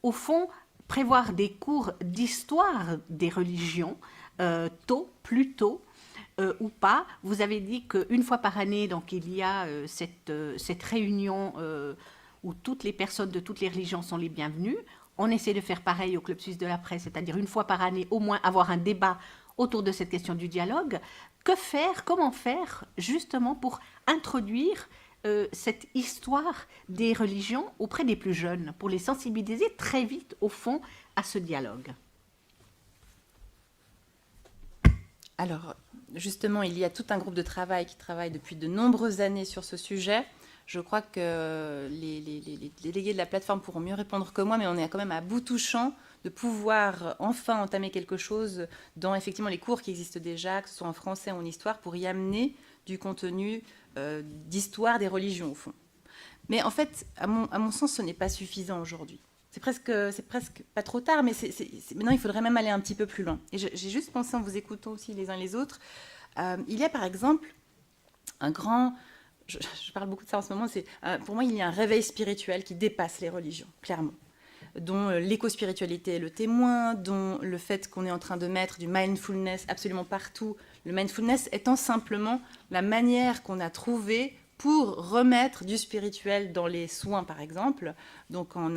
au fond, prévoir des cours d'histoire des religions plus tôt, ou pas. Vous avez dit qu'une fois par année, donc, il y a cette réunion où toutes les personnes de toutes les religions sont les bienvenues. On essaie de faire pareil au Club suisse de la presse, c'est-à-dire une fois par année, au moins avoir un débat autour de cette question du dialogue. Que faire, comment faire, justement, pour introduire cette histoire des religions auprès des plus jeunes, pour les sensibiliser très vite, au fond, à ce dialogue? Alors, justement, il y a tout un groupe de travail qui travaille depuis de nombreuses années sur ce sujet. Je crois que les délégués de la plateforme pourront mieux répondre que moi, mais on est quand même à bout touchant de pouvoir enfin entamer quelque chose dans effectivement les cours qui existent déjà, que ce soit en français ou en histoire, pour y amener du contenu d'histoire des religions, au fond. Mais en fait, à mon sens, ce n'est pas suffisant aujourd'hui. C'est presque pas trop tard, mais maintenant, il faudrait même aller un petit peu plus loin. Et j'ai juste pensé, en vous écoutant aussi les uns les autres, il y a par exemple un grand... Je parle beaucoup de ça en ce moment, pour moi, il y a un réveil spirituel qui dépasse les religions, clairement, dont l'éco-spiritualité est le témoin, dont le fait qu'on est en train de mettre du mindfulness absolument partout, le mindfulness étant simplement la manière qu'on a trouvée pour remettre du spirituel dans les soins, par exemple, donc en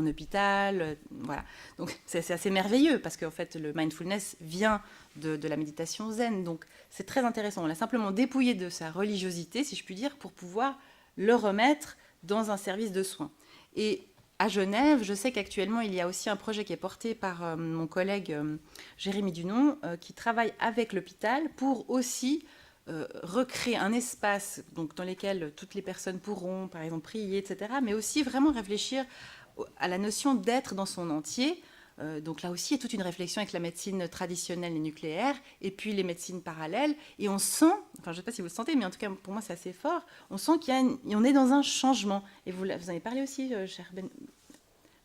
hôpital, voilà. Donc c'est assez merveilleux, parce qu'en fait, le mindfulness vient de la méditation zen, donc c'est très intéressant. On l'a simplement dépouillé de sa religiosité, si je puis dire, pour pouvoir le remettre dans un service de soins. Et à Genève, je sais qu'actuellement, il y a aussi un projet qui est porté par mon collègue Jérémy Dunon, qui travaille avec l'hôpital pour aussi recréer un espace donc, dans lequel toutes les personnes pourront, par exemple, prier, etc., mais aussi vraiment réfléchir à la notion d'être dans son entier. Donc là aussi, il y a toute une réflexion avec la médecine traditionnelle et nucléaire, et puis les médecines parallèles. Et on sent, enfin je ne sais pas si vous le sentez, mais en tout cas pour moi c'est assez fort, on sent qu'on est dans un changement. Et vous en avez parlé aussi, cher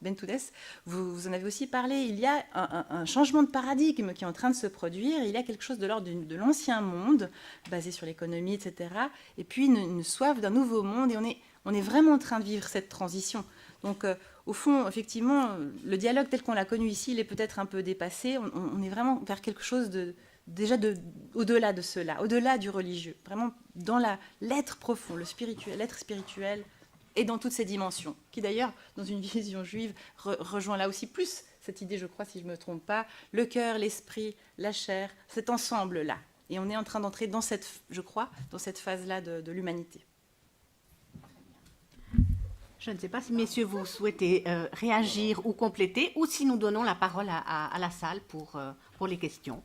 Bentoudès, vous en avez aussi parlé. Il y a un changement de paradigme qui est en train de se produire. Il y a quelque chose de l'ordre de l'ancien monde, basé sur l'économie, etc. Et puis une soif d'un nouveau monde. Et on est vraiment en train de vivre cette transition. Donc, au fond, effectivement, le dialogue tel qu'on l'a connu ici, il est peut-être un peu dépassé. On est vraiment vers quelque chose au-delà de cela, au-delà du religieux, vraiment dans l'être profond, le spirituel, l'être spirituel, et dans toutes ses dimensions, qui d'ailleurs, dans une vision juive, rejoint là aussi plus cette idée, je crois, si je ne me trompe pas, le cœur, l'esprit, la chair, cet ensemble-là. Et on est en train d'entrer dans cette, je crois, dans cette phase-là de l'humanité. Je ne sais pas si, messieurs, vous souhaitez réagir ou compléter, ou si nous donnons la parole à la salle pour les questions.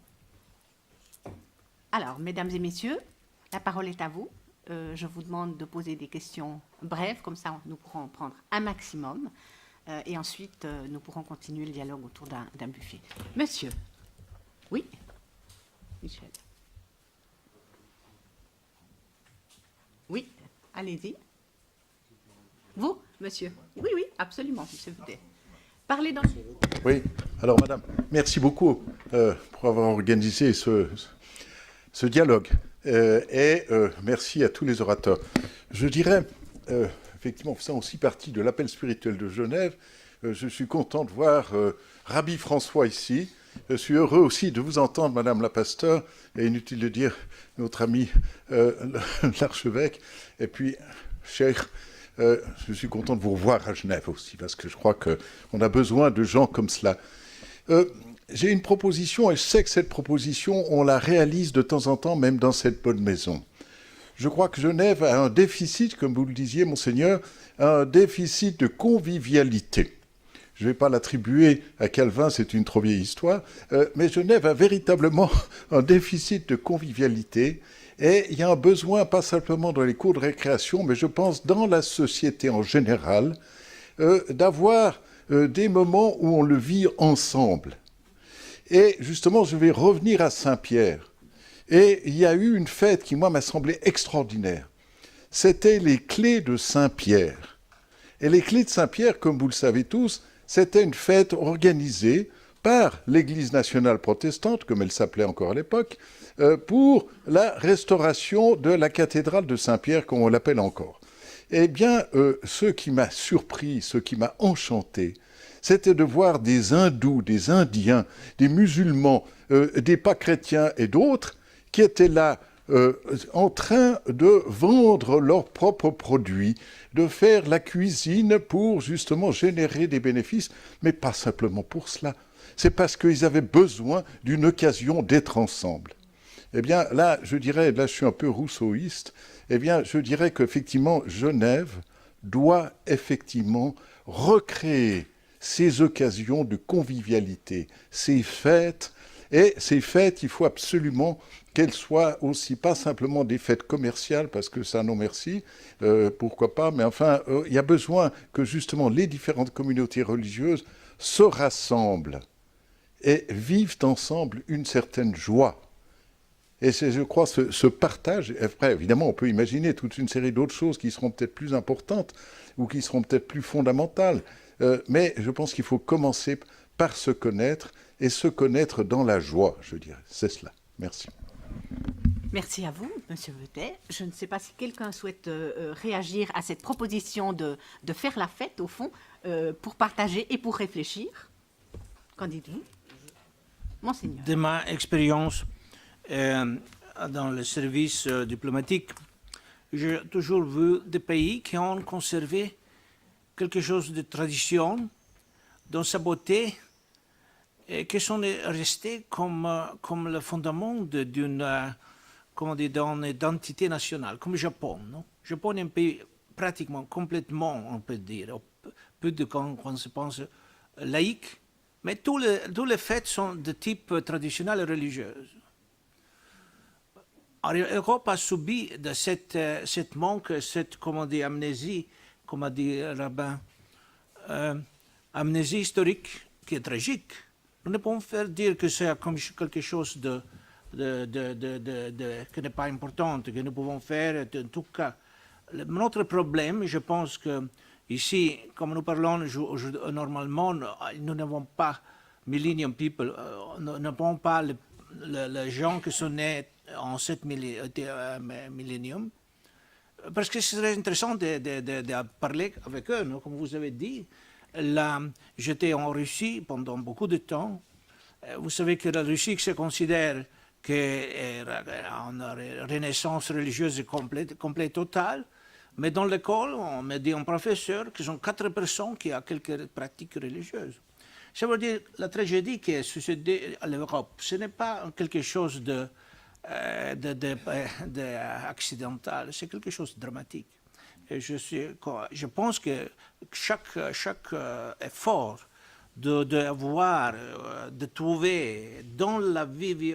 Alors, mesdames et messieurs, la parole est à vous. Je vous demande de poser des questions brèves, comme ça nous pourrons en prendre un maximum. Et ensuite, nous pourrons continuer le dialogue autour d'un buffet. Monsieur. Oui, Michel. Oui, allez-y. Vous, monsieur? Oui, oui, absolument, monsieur Boudet. Parlez dans... Oui, alors madame, merci beaucoup pour avoir organisé ce dialogue. Et merci à tous les orateurs. Je dirais, effectivement, faisant aussi partie de l'appel spirituel de Genève, je suis content de voir Rabbi François ici. Je suis heureux aussi de vous entendre, madame la pasteur, et inutile de dire notre ami l'archevêque, et puis, cher... je suis content de vous revoir à Genève aussi, parce que je crois qu'on a besoin de gens comme cela. J'ai une proposition, et je sais que cette proposition, on la réalise de temps en temps, même dans cette bonne maison. Je crois que Genève a un déficit, comme vous le disiez, monseigneur, un déficit de convivialité. Je ne vais pas l'attribuer à Calvin, c'est une trop vieille histoire, mais Genève a véritablement un déficit de convivialité. Et il y a un besoin, pas simplement dans les cours de récréation, mais je pense dans la société en général, d'avoir des moments où on le vit ensemble. Et justement, je vais revenir à Saint-Pierre. Et il y a eu une fête qui, moi, m'a semblé extraordinaire. C'était les clés de Saint-Pierre. Et les clés de Saint-Pierre, comme vous le savez tous, c'était une fête organisée par l'Église nationale protestante, comme elle s'appelait encore à l'époque, pour la restauration de la cathédrale de Saint-Pierre, comme on l'appelle encore. Eh bien, ce qui m'a surpris, ce qui m'a enchanté, c'était de voir des hindous, des indiens, des musulmans, des pas chrétiens et d'autres qui étaient là en train de vendre leurs propres produits, de faire la cuisine pour justement générer des bénéfices, mais pas simplement pour cela. C'est parce qu'ils avaient besoin d'une occasion d'être ensemble. Eh bien, là, je dirais, là, je suis un peu rousseauiste, eh bien, je dirais qu'effectivement, Genève doit effectivement recréer ces occasions de convivialité, ces fêtes. Et ces fêtes, il faut absolument qu'elles soient aussi pas simplement des fêtes commerciales, parce que ça, non merci, pourquoi pas, mais enfin, il y a besoin que justement les différentes communautés religieuses se rassemblent et vivent ensemble une certaine joie. Et c'est, je crois, ce partage. Après, évidemment, on peut imaginer toute une série d'autres choses qui seront peut-être plus importantes ou qui seront peut-être plus fondamentales. Mais je pense qu'il faut commencer par se connaître et se connaître dans la joie, je dirais. C'est cela. Merci. Merci à vous, Monsieur Veutet. Je ne sais pas si quelqu'un souhaite réagir à cette proposition de faire la fête, au fond, pour partager et pour réfléchir. Qu'en dites-vous, Monseigneur? De ma expérience dans le service diplomatique, j'ai toujours vu des pays qui ont conservé quelque chose de tradition dans sa beauté et qui sont restés comme le fondament d'une identité nationale, comme le Japon. Non? Le Japon est un pays pratiquement, complètement, on peut dire, peu de quand on se pense laïque, mais tous les fêtes sont de type traditionnel et religieux. L'Europe a subi de cette manque, cette amnésie, comme a dit Rabbin, amnésie historique qui est tragique. Nous ne pouvons pas dire que c'est comme quelque chose qui n'est pas important, que nous pouvons faire en tout cas. Notre problème, je pense que ici, comme nous parlons normalement, nous n'avons pas Millennium People, nous n'avons pas les gens qui sont nés en 7 millénium, parce que c'est très intéressant de parler avec eux, non? Comme vous avez dit. J'étais en Russie pendant beaucoup de temps. Vous savez que la Russie se considère qu'une renaissance religieuse complète totale, mais dans l'école, on me dit un professeur qu'ils sont 4 personnes qui ont quelques pratiques religieuses. Ça veut dire la tragédie qui est succédée à l'Europe, ce n'est pas quelque chose d'accidental, c'est quelque chose de dramatique. Et je pense que chaque effort de trouver dans la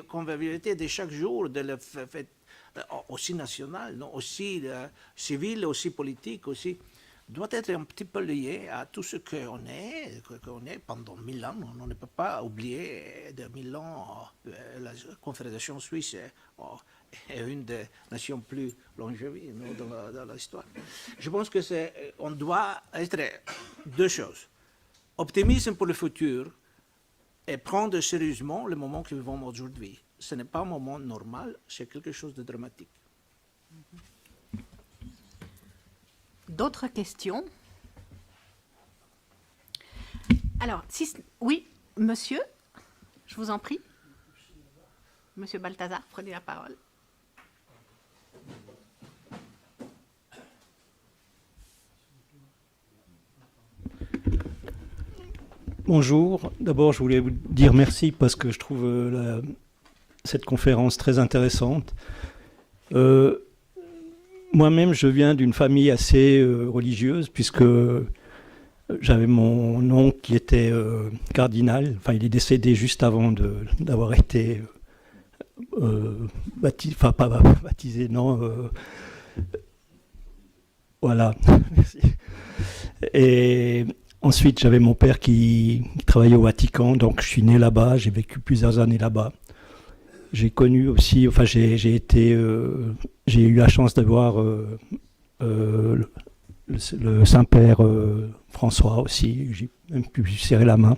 convivialité de chaque jour, de la fête aussi nationale, non, aussi civile, aussi politique, aussi, doit être un petit peu lié à tout ce qu'on est pendant 1000 ans. On ne peut pas oublier de 1000 ans, la Confédération suisse est une des nations plus longevives dans l'histoire. Je pense que on doit être 2 choses. Optimisme pour le futur et prendre sérieusement le moment que nous vivons aujourd'hui. Ce n'est pas un moment normal, c'est quelque chose de dramatique. D'autres questions? Alors, oui, monsieur, je vous en prie. Monsieur Balthazar, prenez la parole. Bonjour. D'abord, je voulais vous dire merci parce que je trouve cette conférence très intéressante. Moi-même, je viens d'une famille assez religieuse puisque j'avais mon oncle qui était cardinal. Enfin, il est décédé juste avant d'avoir été pas baptisé, non. Voilà. Merci. Et ensuite, j'avais mon père qui travaillait au Vatican, donc je suis né là-bas, j'ai vécu plusieurs années là-bas. J'ai connu aussi, enfin j'ai eu la chance de voir le Saint-Père François aussi, j'ai même pu lui serrer la main.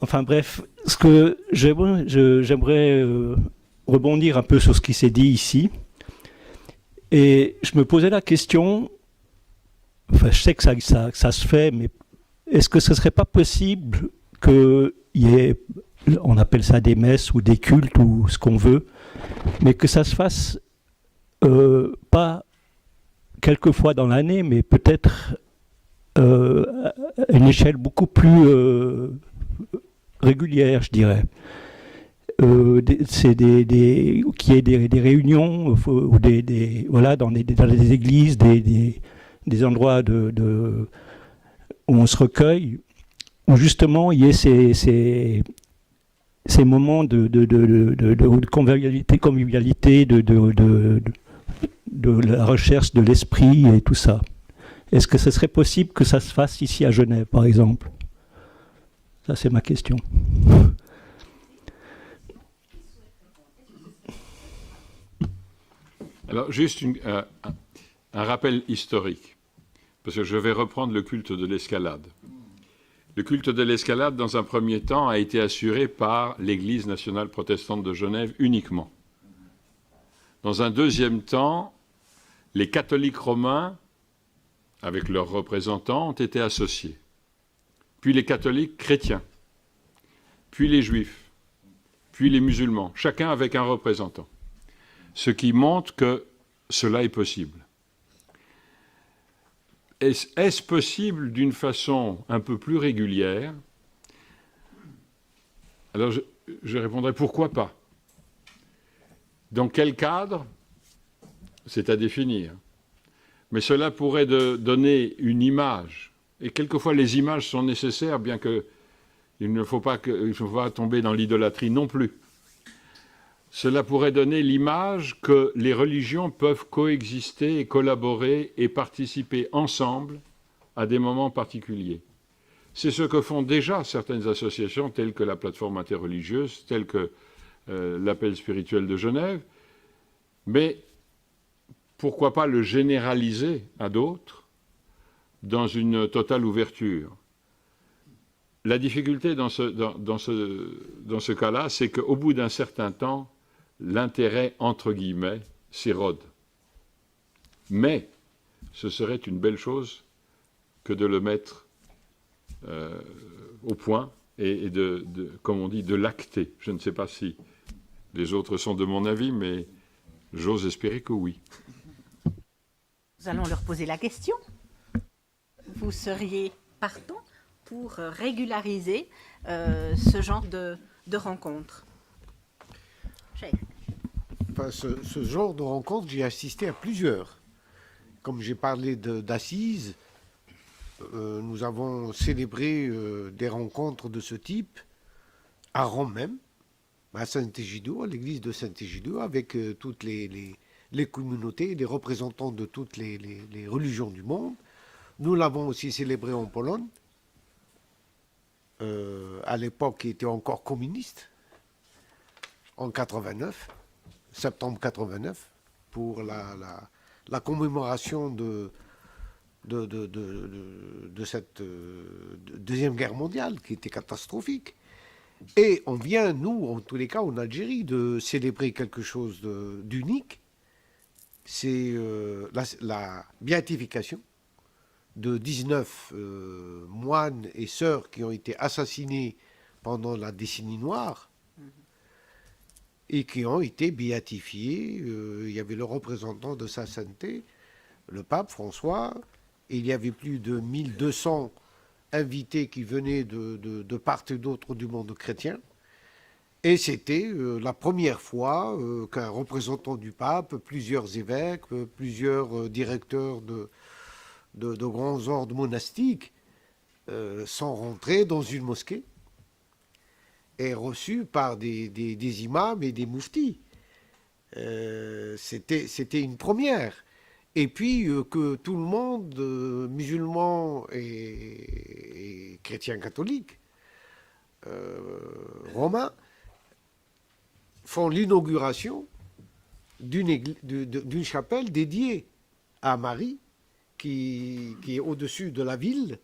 Enfin bref, ce que j'aimerais rebondir un peu sur ce qui s'est dit ici. Et je me posais la question, enfin je sais que ça se fait, mais est-ce que ce ne serait pas possible qu'il y ait, on appelle ça des messes ou des cultes ou ce qu'on veut, mais que ça se fasse pas quelques fois dans l'année, mais peut-être à une échelle beaucoup plus régulière, je dirais. C'est qu'il y ait des réunions ou voilà, dans des églises, des endroits où on se recueille, où justement il y ait ces moments de convivialité, de la recherche de l'esprit et tout ça. Est-ce que ce serait possible que ça se fasse ici à Genève, par exemple? Ça, c'est ma question. Alors, juste un rappel historique, parce que je vais reprendre le culte de l'escalade. Le culte de l'escalade, dans un premier temps, a été assuré par l'Église nationale protestante de Genève uniquement. Dans un deuxième temps, les catholiques romains, avec leurs représentants, ont été associés. Puis les catholiques chrétiens, puis les juifs, puis les musulmans, chacun avec un représentant. Ce qui montre que cela est possible. Est-ce possible d'une façon un peu plus régulière? Alors je répondrai pourquoi pas. Dans quel cadre? C'est à définir. Mais cela pourrait donner une image. Et quelquefois les images sont nécessaires, bien qu'il ne faut pas tomber dans l'idolâtrie non plus. Cela pourrait donner l'image que les religions peuvent coexister et collaborer et participer ensemble à des moments particuliers. C'est ce que font déjà certaines associations telles que la plateforme interreligieuse, telles que l'appel spirituel de Genève, mais pourquoi pas le généraliser à d'autres dans une totale ouverture? La difficulté dans ce cas-là, c'est qu'au bout d'un certain temps, l'intérêt, entre guillemets, s'érode. Mais ce serait une belle chose que de le mettre au point et comme on dit, de l'acter. Je ne sais pas si les autres sont de mon avis, mais j'ose espérer que oui. Nous allons leur poser la question. Vous seriez partant pour régulariser ce genre de rencontres? Enfin, ce genre de rencontre, j'ai assisté à plusieurs. Comme j'ai parlé d'assises, nous avons célébré des rencontres de ce type à Rome même, à Sant'Egidio, à l'église de Sant'Egidio, avec toutes les communautés, les représentants de toutes les religions du monde. Nous l'avons aussi célébré en Pologne, à l'époque qui était encore communiste, en 89. Septembre 89, pour la commémoration de cette Deuxième Guerre mondiale, qui était catastrophique. Et on vient, nous, en tous les cas, en Algérie, de célébrer quelque chose d'unique. C'est la béatification de 19 moines et sœurs qui ont été assassinés pendant la décennie noire, et qui ont été béatifiés. Il y avait le représentant de sa sainteté, le pape François, et il y avait plus de 1200 invités qui venaient de part et d'autre du monde chrétien. Et c'était la première fois qu'un représentant du pape, plusieurs évêques, plusieurs directeurs de grands ordres monastiques sont rentrés dans une mosquée et reçus par des imams et des mouftis. C'était une première. Et puis que tout le monde, musulmans et chrétiens catholiques, romains, font l'inauguration d'une chapelle dédiée à Marie, qui est au-dessus de la ville,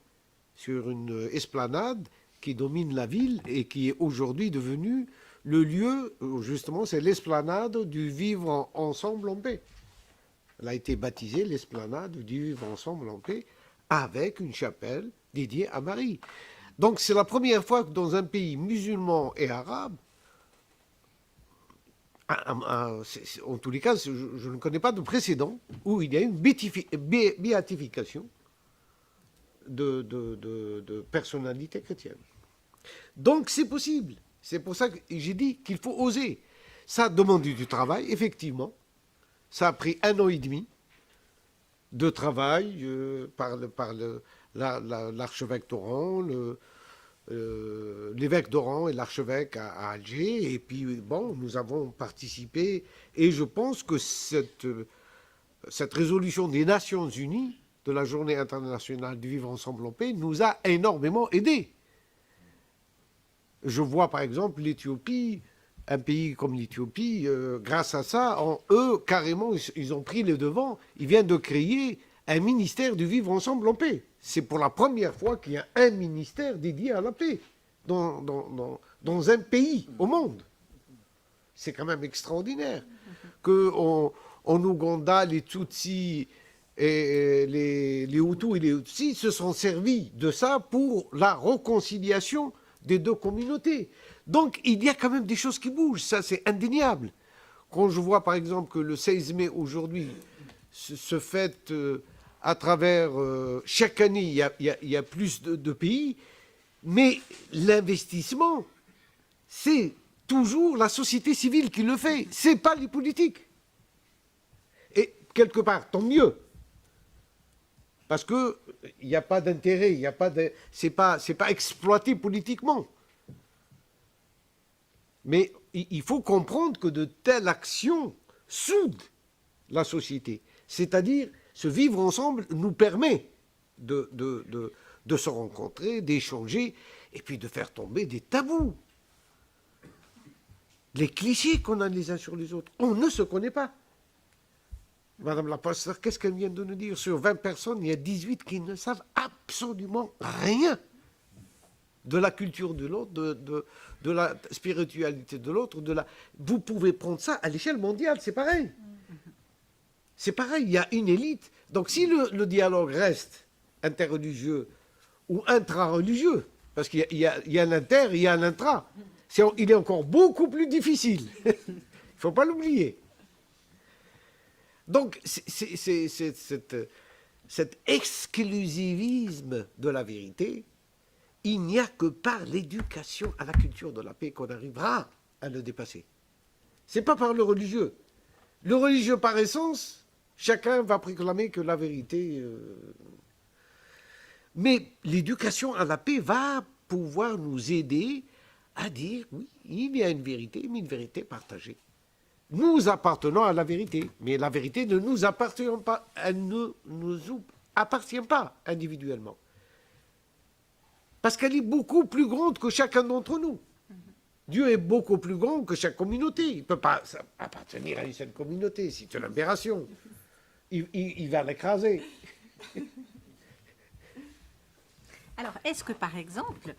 sur une esplanade qui domine la ville et qui est aujourd'hui devenue le lieu, justement, c'est l'esplanade du vivre ensemble en paix. Elle a été baptisée l'esplanade du vivre ensemble en paix, avec une chapelle dédiée à Marie. Donc c'est la première fois que dans un pays musulman et arabe, en tous les cas, je ne connais pas de précédent où il y a une béatification de personnalités chrétiennes. Donc c'est possible. C'est pour ça que j'ai dit qu'il faut oser. Ça a demandé du travail, effectivement. Ça a pris 1 an et demi de travail par l'archevêque d'Oran, l'évêque d'Oran et l'archevêque à Alger. Et puis, bon, nous avons participé. Et je pense que cette résolution des Nations Unies de la Journée internationale du vivre ensemble en paix nous a énormément aidés. Je vois par exemple l'Éthiopie, un pays comme l'Éthiopie, grâce à ça, eux, carrément, ils ont pris le devant. Ils viennent de créer un ministère du vivre ensemble en paix. C'est pour la première fois qu'il y a un ministère dédié à la paix dans un pays au monde. C'est quand même extraordinaire qu'en Ouganda, les Tutsis et les Hutus et les Tutsis se sont servis de ça pour la réconciliation des deux communautés. Donc il y a quand même des choses qui bougent, ça c'est indéniable. Quand je vois par exemple que le 16 mai aujourd'hui se fête à travers, chaque année il y a plus de pays, mais l'investissement, c'est toujours la société civile qui le fait, c'est pas les politiques. Et quelque part, tant mieux. Parce qu'il n'y a pas d'intérêt, c'est pas exploité politiquement. Mais il faut comprendre que de telles actions soudent la société. C'est-à-dire, ce vivre ensemble nous permet de se rencontrer, d'échanger, et puis de faire tomber des tabous. Les clichés qu'on a les uns sur les autres. On ne se connaît pas. Madame la pasteur, qu'est-ce qu'elle vient de nous dire? Sur 20 personnes, il y a 18 qui ne savent absolument rien de la culture de l'autre, de la spiritualité de l'autre. Vous pouvez prendre ça à l'échelle mondiale, c'est pareil. C'est pareil, il y a une élite. Donc si le dialogue reste interreligieux ou intra-religieux, parce qu'il y a l'inter et il y a l'intra, il est encore beaucoup plus difficile. Il ne faut pas l'oublier. Donc, cet exclusivisme de la vérité, il n'y a que par l'éducation à la culture de la paix qu'on arrivera à le dépasser. Ce n'est pas par le religieux. Le religieux, par essence, chacun va proclamer que la vérité... Mais l'éducation à la paix va pouvoir nous aider à dire, oui, il y a une vérité, mais une vérité partagée. Nous appartenons à la vérité, mais la vérité ne nous appartient pas, elle ne nous appartient pas individuellement. Parce qu'elle est beaucoup plus grande que chacun d'entre nous. Dieu est beaucoup plus grand que chaque communauté. Il ne peut pas appartenir à une seule communauté, c'est une aberration. Il va l'écraser. Alors, est-ce que, par exemple,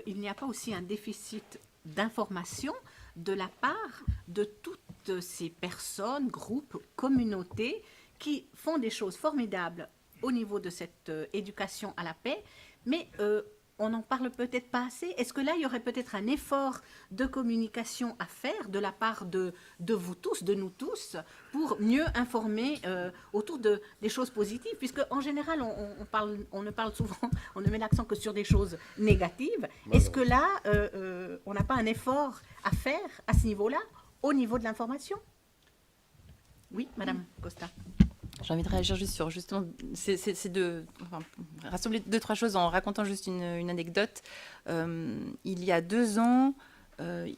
il n'y a pas aussi un déficit d'information de la part de toutes ces personnes, groupes, communautés qui font des choses formidables au niveau de cette éducation à la paix, mais on n'en parle peut-être pas assez. Est-ce que là, il y aurait peut-être un effort de communication à faire de la part de vous tous, de nous tous, pour mieux informer autour des choses positives, puisque en général, on ne met l'accent que sur des choses négatives. Est-ce que là, on n'a pas un effort à faire à ce niveau-là, au niveau de l'information? Oui, Madame Costa. J'ai envie de réagir juste sur, justement, rassembler 2-3 choses en racontant juste une anecdote. Il y a 2 ans, il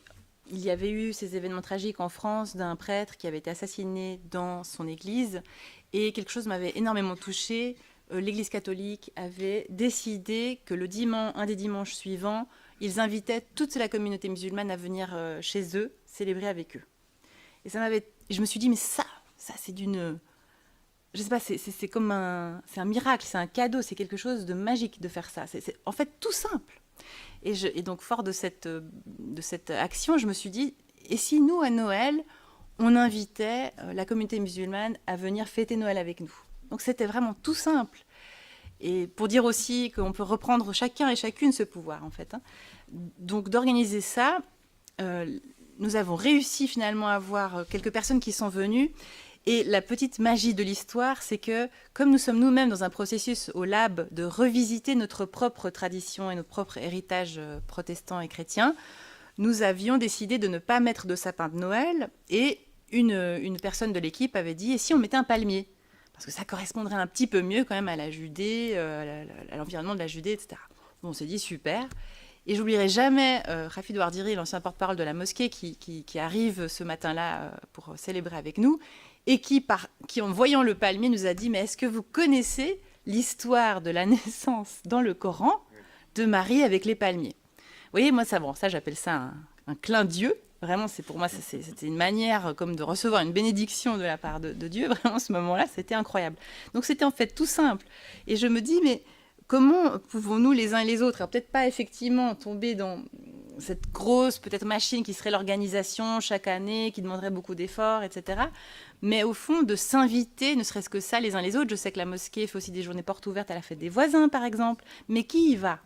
y avait eu ces événements tragiques en France d'un prêtre qui avait été assassiné dans son église, et quelque chose m'avait énormément touchée. L'église catholique avait décidé que un des dimanches suivants, ils invitaient toute la communauté musulmane à venir chez eux, célébrer avec eux. Et je me suis dit, mais ça c'est d'une... Je sais pas, c'est comme c'est un miracle, c'est un cadeau, c'est quelque chose de magique de faire ça. C'est en fait tout simple. Et donc, fort de cette action, je me suis dit, et si nous, à Noël, on invitait la communauté musulmane à venir fêter Noël avec nous? Donc, c'était vraiment tout simple. Et pour dire aussi qu'on peut reprendre chacun et chacune ce pouvoir, en fait. Donc, d'organiser ça, nous avons réussi finalement à avoir quelques personnes qui sont venues. Et la petite magie de l'histoire, c'est que, comme nous sommes nous-mêmes dans un processus au lab de revisiter notre propre tradition et notre propre héritage protestant et chrétien, nous avions décidé de ne pas mettre de sapin de Noël. Et une personne de l'équipe avait dit « Et si on mettait un palmier ?» Parce que ça correspondrait un petit peu mieux quand même à la Judée, à l'environnement de la Judée, etc. Bon, on s'est dit « Super !» Et j'oublierai jamais Rafid Ouardiri, l'ancien porte-parole de la mosquée, qui arrive ce matin-là pour célébrer avec nous, et qui, en voyant le palmier, nous a dit « Mais est-ce que vous connaissez l'histoire de la naissance dans le Coran de Marie avec les palmiers ?» Vous voyez, moi, ça j'appelle ça un clin d'yeux. Vraiment, pour moi, c'était une manière comme de recevoir une bénédiction de la part de Dieu. Vraiment, ce moment-là, c'était incroyable. Donc, c'était en fait tout simple. Et je me dis, mais comment pouvons-nous les uns et les autres, alors peut-être pas effectivement tomber dans cette grosse peut-être machine qui serait l'organisation chaque année, qui demanderait beaucoup d'efforts, etc. Mais au fond, de s'inviter, ne serait-ce que ça, les uns les autres. Je sais que la mosquée fait aussi des journées portes ouvertes à la fête des voisins, par exemple. Mais qui y va ?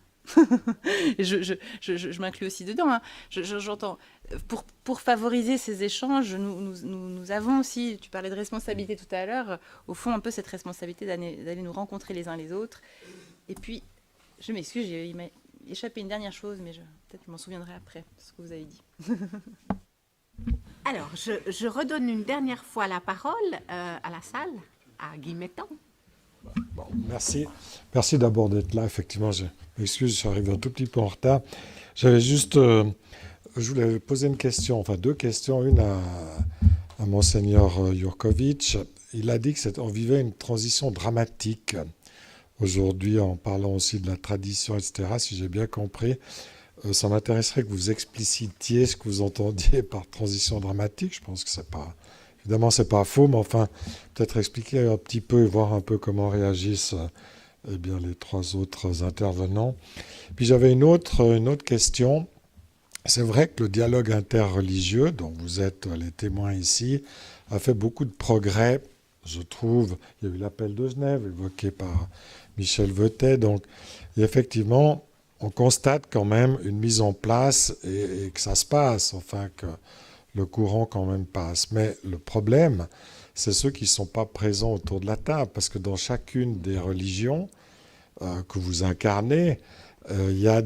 je m'inclus aussi dedans. Hein. J'entends. Pour favoriser ces échanges, nous avons aussi, tu parlais de responsabilité tout à l'heure, au fond un peu cette responsabilité d'aller nous rencontrer les uns les autres. Et puis, je m'excuse, il m'a échappé une dernière chose, mais peut-être que je m'en souviendrai après, ce que vous avez dit. Alors, je redonne une dernière fois la parole à la salle, à Guy Mettan. Bon, merci. Merci d'abord d'être là. Effectivement, je m'excuse, je suis arrivé un tout petit peu en retard. J'avais juste... je voulais poser une question, enfin deux questions. Une à Monseigneur Jurkovic. Il a dit qu'on vivait une transition dramatique aujourd'hui, en parlant aussi de la tradition, etc. Si j'ai bien compris, ça m'intéresserait que vous explicitiez ce que vous entendiez par transition dramatique. Je pense que c'est pas... Évidemment, c'est pas faux, mais enfin, peut-être expliquer un petit peu et voir un peu comment réagissent les trois autres intervenants. Puis j'avais une autre question. C'est vrai que le dialogue interreligieux, dont vous êtes les témoins ici, a fait beaucoup de progrès, je trouve. Il y a eu l'appel de Genève, évoqué par Michel Veutet. Donc, effectivement, on constate quand même une mise en place et que ça se passe, enfin que le courant quand même passe. Mais le problème, c'est ceux qui ne sont pas présents autour de la table, parce que dans chacune des religions que vous incarnez, il y a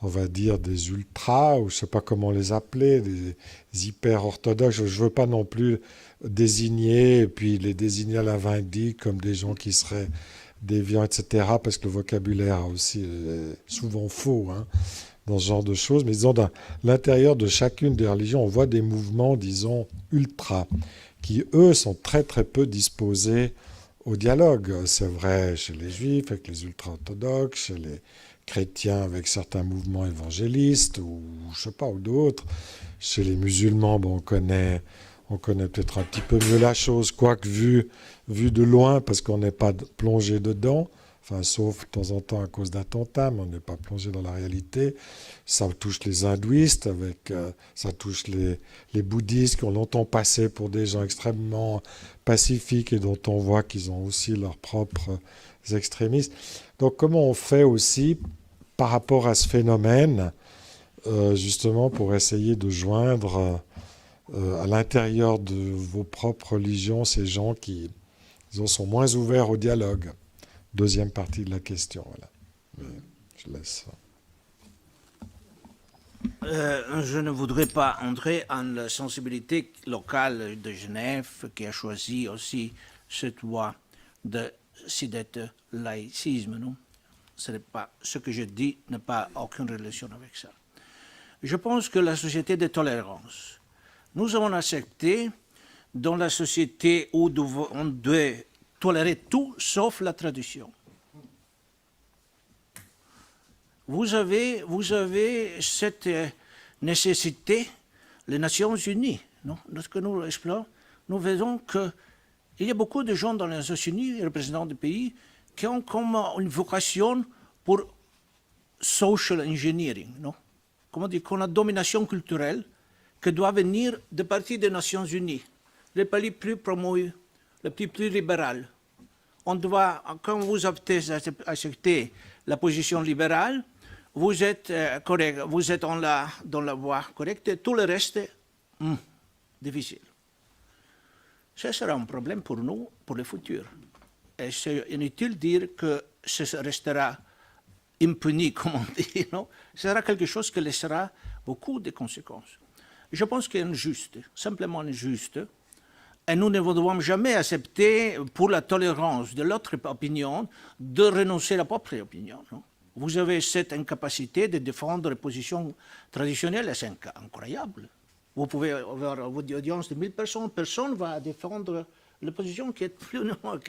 on va dire, des ultras, ou je ne sais pas comment les appeler, des hyper-orthodoxes. Je ne veux pas non plus désigner, et puis les désigner à la vindicte comme des gens qui seraient déviants, etc., parce que le vocabulaire aussi est souvent faux, hein, dans ce genre de choses. Mais disons, dans l'intérieur de chacune des religions, on voit des mouvements, disons, ultra, qui, eux, sont très, très peu disposés au dialogue. C'est vrai chez les juifs, avec les ultra-orthodoxes, chez les chrétiens, avec certains mouvements évangélistes, ou je sais pas, ou d'autres. Chez les musulmans, on connaît peut-être un petit peu mieux la chose, quoique vu de loin, parce qu'on n'est pas plongé dedans. Enfin, sauf de temps en temps à cause d'attentats, mais on n'est pas plongé dans la réalité. Ça touche les hindouistes, ça touche les bouddhistes qui ont longtemps passé pour des gens extrêmement pacifiques et dont on voit qu'ils ont aussi leurs propres extrémistes. Donc comment on fait aussi par rapport à ce phénomène, justement pour essayer de joindre à l'intérieur de vos propres religions ces gens qui disons, sont moins ouverts au dialogue? Deuxième partie de la question. Voilà. Je laisse. Je ne voudrais pas entrer en la sensibilité locale de Genève qui a choisi aussi cette voie de laïcisme. Non, ce n'est pas ce que je dis n'a pas aucune relation avec ça. Je pense que la société de tolérance, nous avons accepté dans la société où on doit tolérer tout sauf la tradition. Vous avez cette nécessité, les Nations Unies, non? Lorsque nous explorons, nous verrons qu'il y a beaucoup de gens dans les Nations Unies, représentants des pays, qui ont comme une vocation pour social engineering, non? Comment dire, qu'on a domination culturelle qui doit venir de partie des Nations Unies, les pays plus promus, les pays plus libéraux, on doit, quand vous acceptez la position libérale, vous êtes correct, vous êtes dans la voie correcte, tout le reste, difficile. Ce sera un problème pour nous, pour le futur. Et c'est inutile de dire que ce restera impuni, comme on dit, non? Ce sera quelque chose qui laissera beaucoup de conséquences. Je pense qu'il est injuste, simplement injuste, et nous ne devons jamais accepter, pour la tolérance de l'autre opinion, de renoncer à la propre opinion. Non? Vous avez cette incapacité de défendre les positions traditionnelles, c'est incroyable. Vous pouvez avoir une audience de 1000 personnes, personne ne va défendre la position qui est plus non,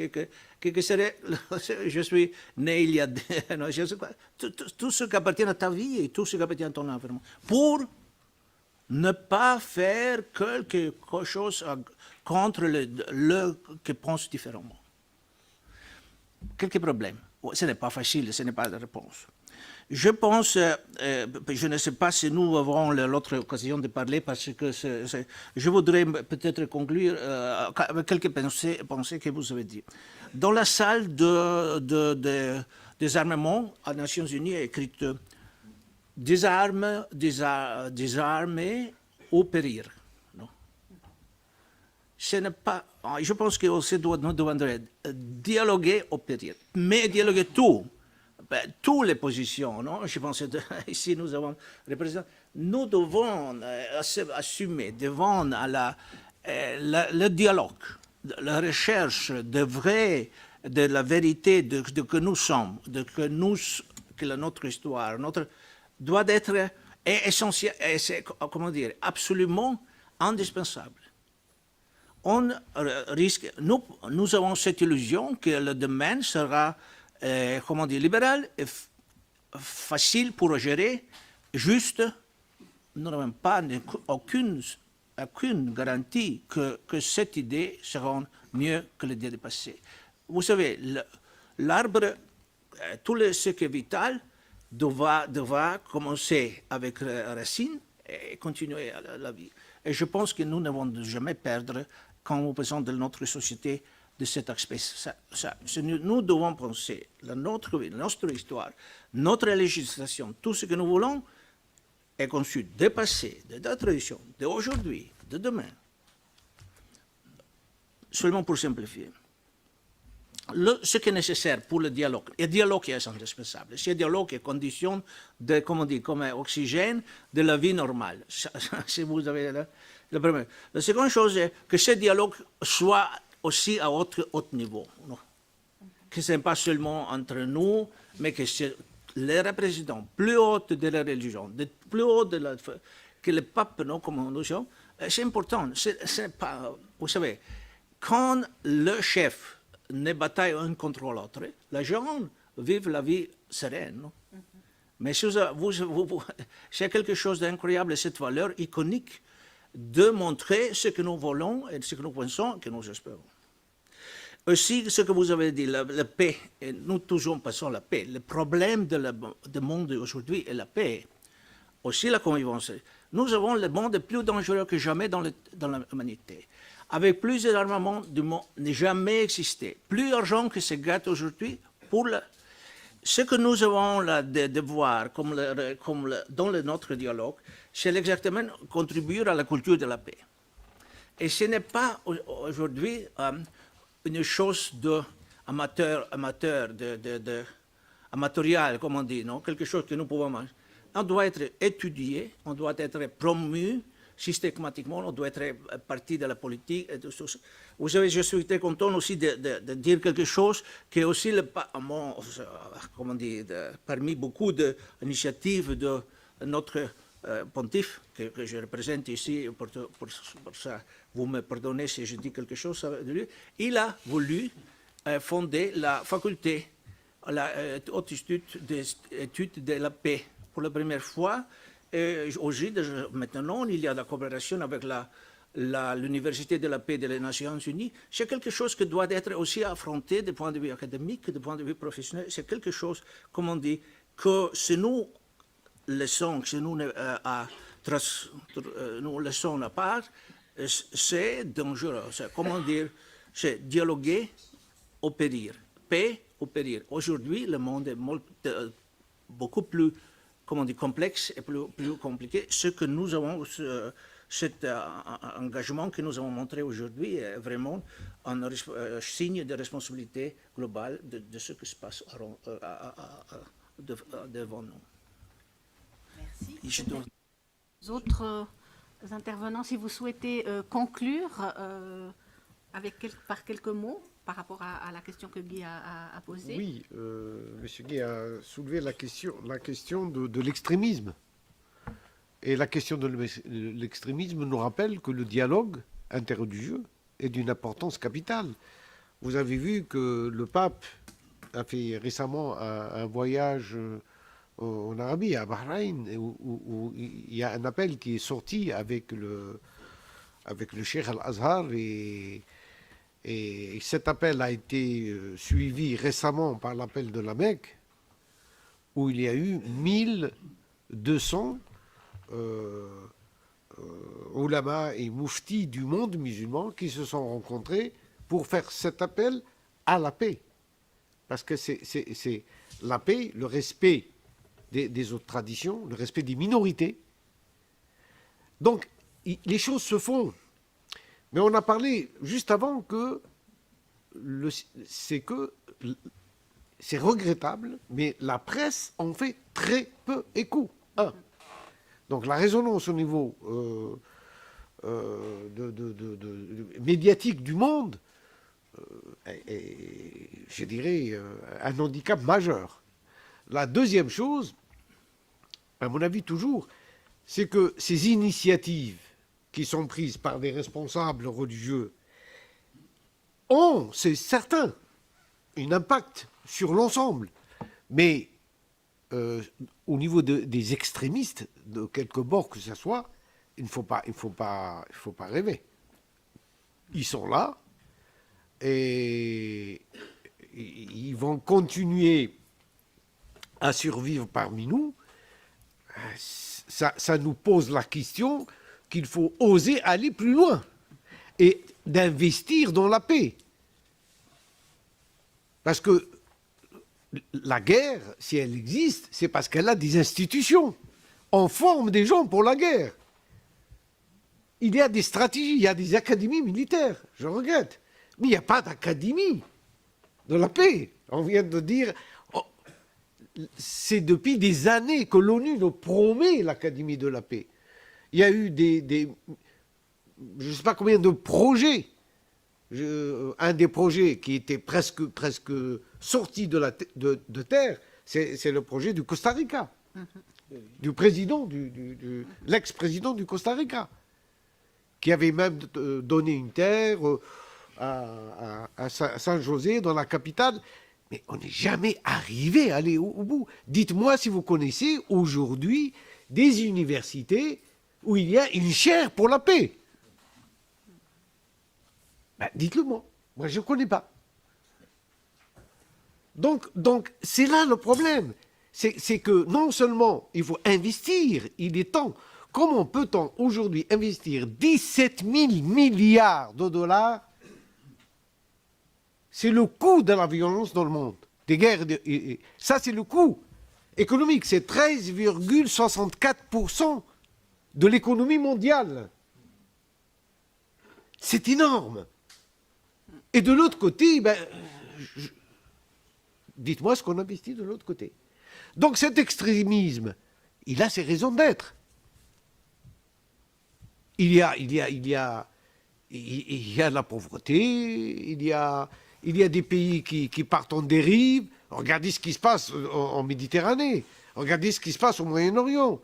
que serait, je suis né il y a non, je sais pas, tout ce qui appartient à ta vie et tout ce qui appartient à ton environnement, pour ne pas faire quelque chose contre le qui pense différemment. Quelques problèmes. Ce n'est pas facile, ce n'est pas la réponse. Je pense, je ne sais pas si nous avons l'autre occasion de parler, parce que je voudrais peut-être conclure avec quelques pensées que vous avez dites. Dans la salle des armements, aux Nations Unies, il y a écrit désarmer ou périr. Non. Ce n'est pas. Je pense que nous devons dialoguer ou périr, mais dialoguer tout. Toutes les positions, non? Je pense que ici nous avons représenté. Nous devons assumer devant le dialogue, la recherche de la vérité de que nous sommes, que notre histoire, doit être essentiel, comment dire, absolument indispensable. On risque, nous avons cette illusion que le domaine sera comment dire, libéral et facile pour gérer, juste, nous n'avons pas aucune garantie que cette idée sera mieux que l'idée du passé. Vous savez, l'arbre, tout ce qui est vital, doit commencer avec la racine et continuer la vie. Et je pense que nous ne devons jamais perdre, quand nous pensons de notre société, de cet aspect. Nous devons penser notre vie, notre histoire, notre législation, tout ce que nous voulons est conçu de passé, de la tradition, d'aujourd'hui, de demain. Seulement pour simplifier. Ce qui est nécessaire pour le dialogue est indispensable. Ce dialogue est condition de, comme oxygène de la vie normale. Si vous avez le premier. La seconde chose est que ce dialogue soit aussi à haut niveau. Non? Que ce n'est pas seulement entre nous, mais que c'est les représentants plus hauts de la religion, plus haut que le pape, non, comme nous sommes. C'est important. C'est pas, vous savez, quand le chef ne bataille un contre l'autre, les gens vivent la vie sereine. Non? Mais c'est quelque chose d'incroyable, cette valeur iconique de montrer ce que nous voulons et ce que nous pensons, que nous espérons. Aussi, ce que vous avez dit, la paix, et nous toujours passons la paix. Le problème du monde aujourd'hui est la paix. Aussi la convivence. Nous avons le monde plus dangereux que jamais dans l'humanité. Avec plus d'armement du monde n'a jamais existé. Plus d'argent que se gâte aujourd'hui pour ce que nous avons de voir dans notre dialogue, c'est exactement contribuer à la culture de la paix. Et ce n'est pas aujourd'hui une chose amatoriale, comme on dit, non? Quelque chose que nous pouvons manger. On doit être étudié, on doit être promu systématiquement, on doit être partie de la politique. Et tout ça. Vous savez, je suis très content aussi de dire quelque chose qui est aussi, comment dire, parmi beaucoup d'initiatives de notre pontife, que je représente ici, pour ça, vous me pardonnez si je dis quelque chose de lui, il a voulu fonder la faculté, la haute étude de la paix. Pour la première fois, aujourd'hui, maintenant, il y a la coopération avec l'Université de la paix des Nations Unies. C'est quelque chose qui doit être aussi affronté du point de vue académique, du point de vue professionnel. C'est quelque chose, comme on dit, que si nous laissons, si nous laissons à part, c'est dangereux. Comment dire, c'est dialoguer ou périr. paix ou périr. Aujourd'hui, le monde est beaucoup plus complexe et plus compliqué. Ce que nous avons, cet engagement que nous avons montré aujourd'hui est vraiment un signe de responsabilité globale de ce qui se passe devant nous. Merci. Autres intervenants, si vous souhaitez conclure par quelques mots par rapport à la question que Guy a posée. Oui, M. Guy a soulevé la question de l'extrémisme. Et la question de l'extrémisme nous rappelle que le dialogue interreligieux est d'une importance capitale. Vous avez vu que le pape a fait récemment un voyage en Arabie, à Bahreïn, où il y a un appel qui est sorti avec le Cheikh Al-Azhar, et cet appel a été suivi récemment par l'appel de la Mecque, où il y a eu 1200 ulama et mouftis du monde musulman qui se sont rencontrés pour faire cet appel à la paix. Parce que c'est la paix, le respect des autres traditions, le respect des minorités. Donc, les choses se font. Mais on a parlé juste avant que c'est regrettable, mais la presse en fait très peu écho. Donc la résonance au niveau médiatique du monde est, je dirais, un handicap majeur. La deuxième chose, à mon avis toujours, c'est que ces initiatives qui sont prises par des responsables religieux ont, c'est certain, un impact sur l'ensemble. Mais au niveau des extrémistes, de quelque bord que ce soit, il ne faut pas rêver. Ils sont là et ils vont continuer à survivre parmi nous. Ça nous pose la question qu'il faut oser aller plus loin et d'investir dans la paix. Parce que la guerre, si elle existe, c'est parce qu'elle a des institutions. On forme des gens pour la guerre. Il y a des stratégies, il y a des académies militaires, je regrette. Mais il n'y a pas d'académie de la paix. On vient de dire, c'est depuis des années que l'ONU nous promet l'académie de la paix. Il y a eu je ne sais pas combien de projets. Un des projets qui était presque sorti de terre, c'est le projet du Costa Rica, du président, l'ex-président du Costa Rica, qui avait même donné une terre à San José, dans la capitale. Mais on n'est jamais arrivé à aller au bout. Dites-moi si vous connaissez aujourd'hui des universités où il y a une chaire pour la paix. Ben, dites-le moi. Moi, je ne connais pas. Donc c'est là le problème. C'est que non seulement il faut investir, il est temps. Comment peut-on aujourd'hui investir 17 000 milliards de dollars? C'est le coût de la violence dans le monde, des guerres. Ça, c'est le coût économique. C'est 13,64% de l'économie mondiale. C'est énorme. Et de l'autre côté, dites-moi ce qu'on investit de l'autre côté. Donc cet extrémisme, il a ses raisons d'être. Il y a la pauvreté, il y a des pays qui partent en dérive. Regardez ce qui se passe en Méditerranée. Regardez ce qui se passe au Moyen-Orient.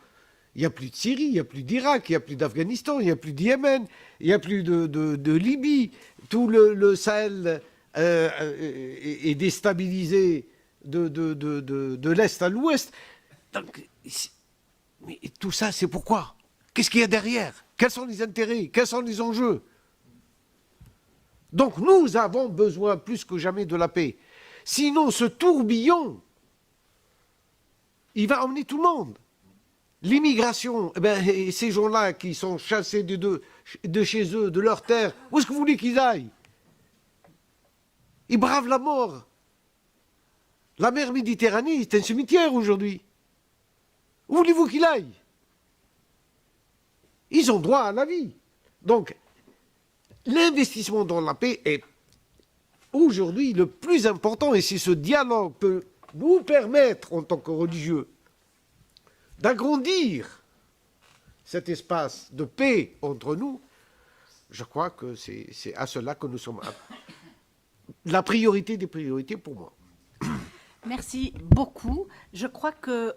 Il n'y a plus de Syrie, il n'y a plus d'Irak, il n'y a plus d'Afghanistan, il n'y a plus de Yémen, il n'y a plus de Libye. Tout le Sahel est déstabilisé de l'Est à l'Ouest. Donc, mais tout ça, c'est pourquoi? Qu'est-ce qu'il y a derrière? Quels sont les intérêts? Quels sont les enjeux? Donc nous avons besoin plus que jamais de la paix. Sinon, ce tourbillon, il va emmener tout le monde. L'immigration, ces gens-là qui sont chassés de chez eux, de leur terre, où est-ce que vous voulez qu'ils aillent? Ils bravent la mort La mer Méditerranée est un cimetière aujourd'hui. Où voulez-vous qu'il aille? Ils ont droit à la vie. Donc, l'investissement dans la paix est aujourd'hui le plus important, et si ce dialogue peut nous permettre, en tant que religieux, d'agrandir cet espace de paix entre nous, je crois que c'est à cela que nous sommes. La priorité des priorités pour moi. Merci beaucoup. Je crois que,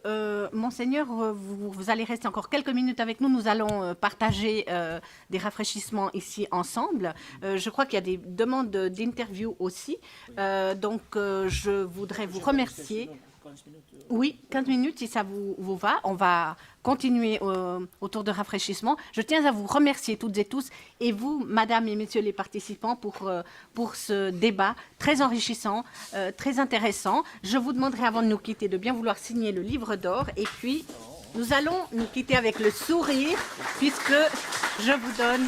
Monseigneur, vous allez rester encore quelques minutes avec nous. Nous allons partager des rafraîchissements ici ensemble. Je crois qu'il y a des demandes d'interview aussi. Donc, je voudrais vous remercier. Oui, 15 minutes, si ça vous va. On va continuer au tour de rafraîchissement. Je tiens à vous remercier toutes et tous, et vous, madame et messieurs les participants, pour ce débat très enrichissant, très intéressant. Je vous demanderai, avant de nous quitter, de bien vouloir signer le livre d'or, et puis nous allons nous quitter avec le sourire, puisque je vous donne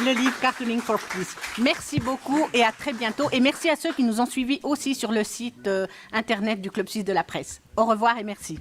le livre Cartooning for Peace. Merci beaucoup et à très bientôt. Et merci à ceux qui nous ont suivis aussi sur le site internet du Club Suisse de la Presse. Au revoir et merci.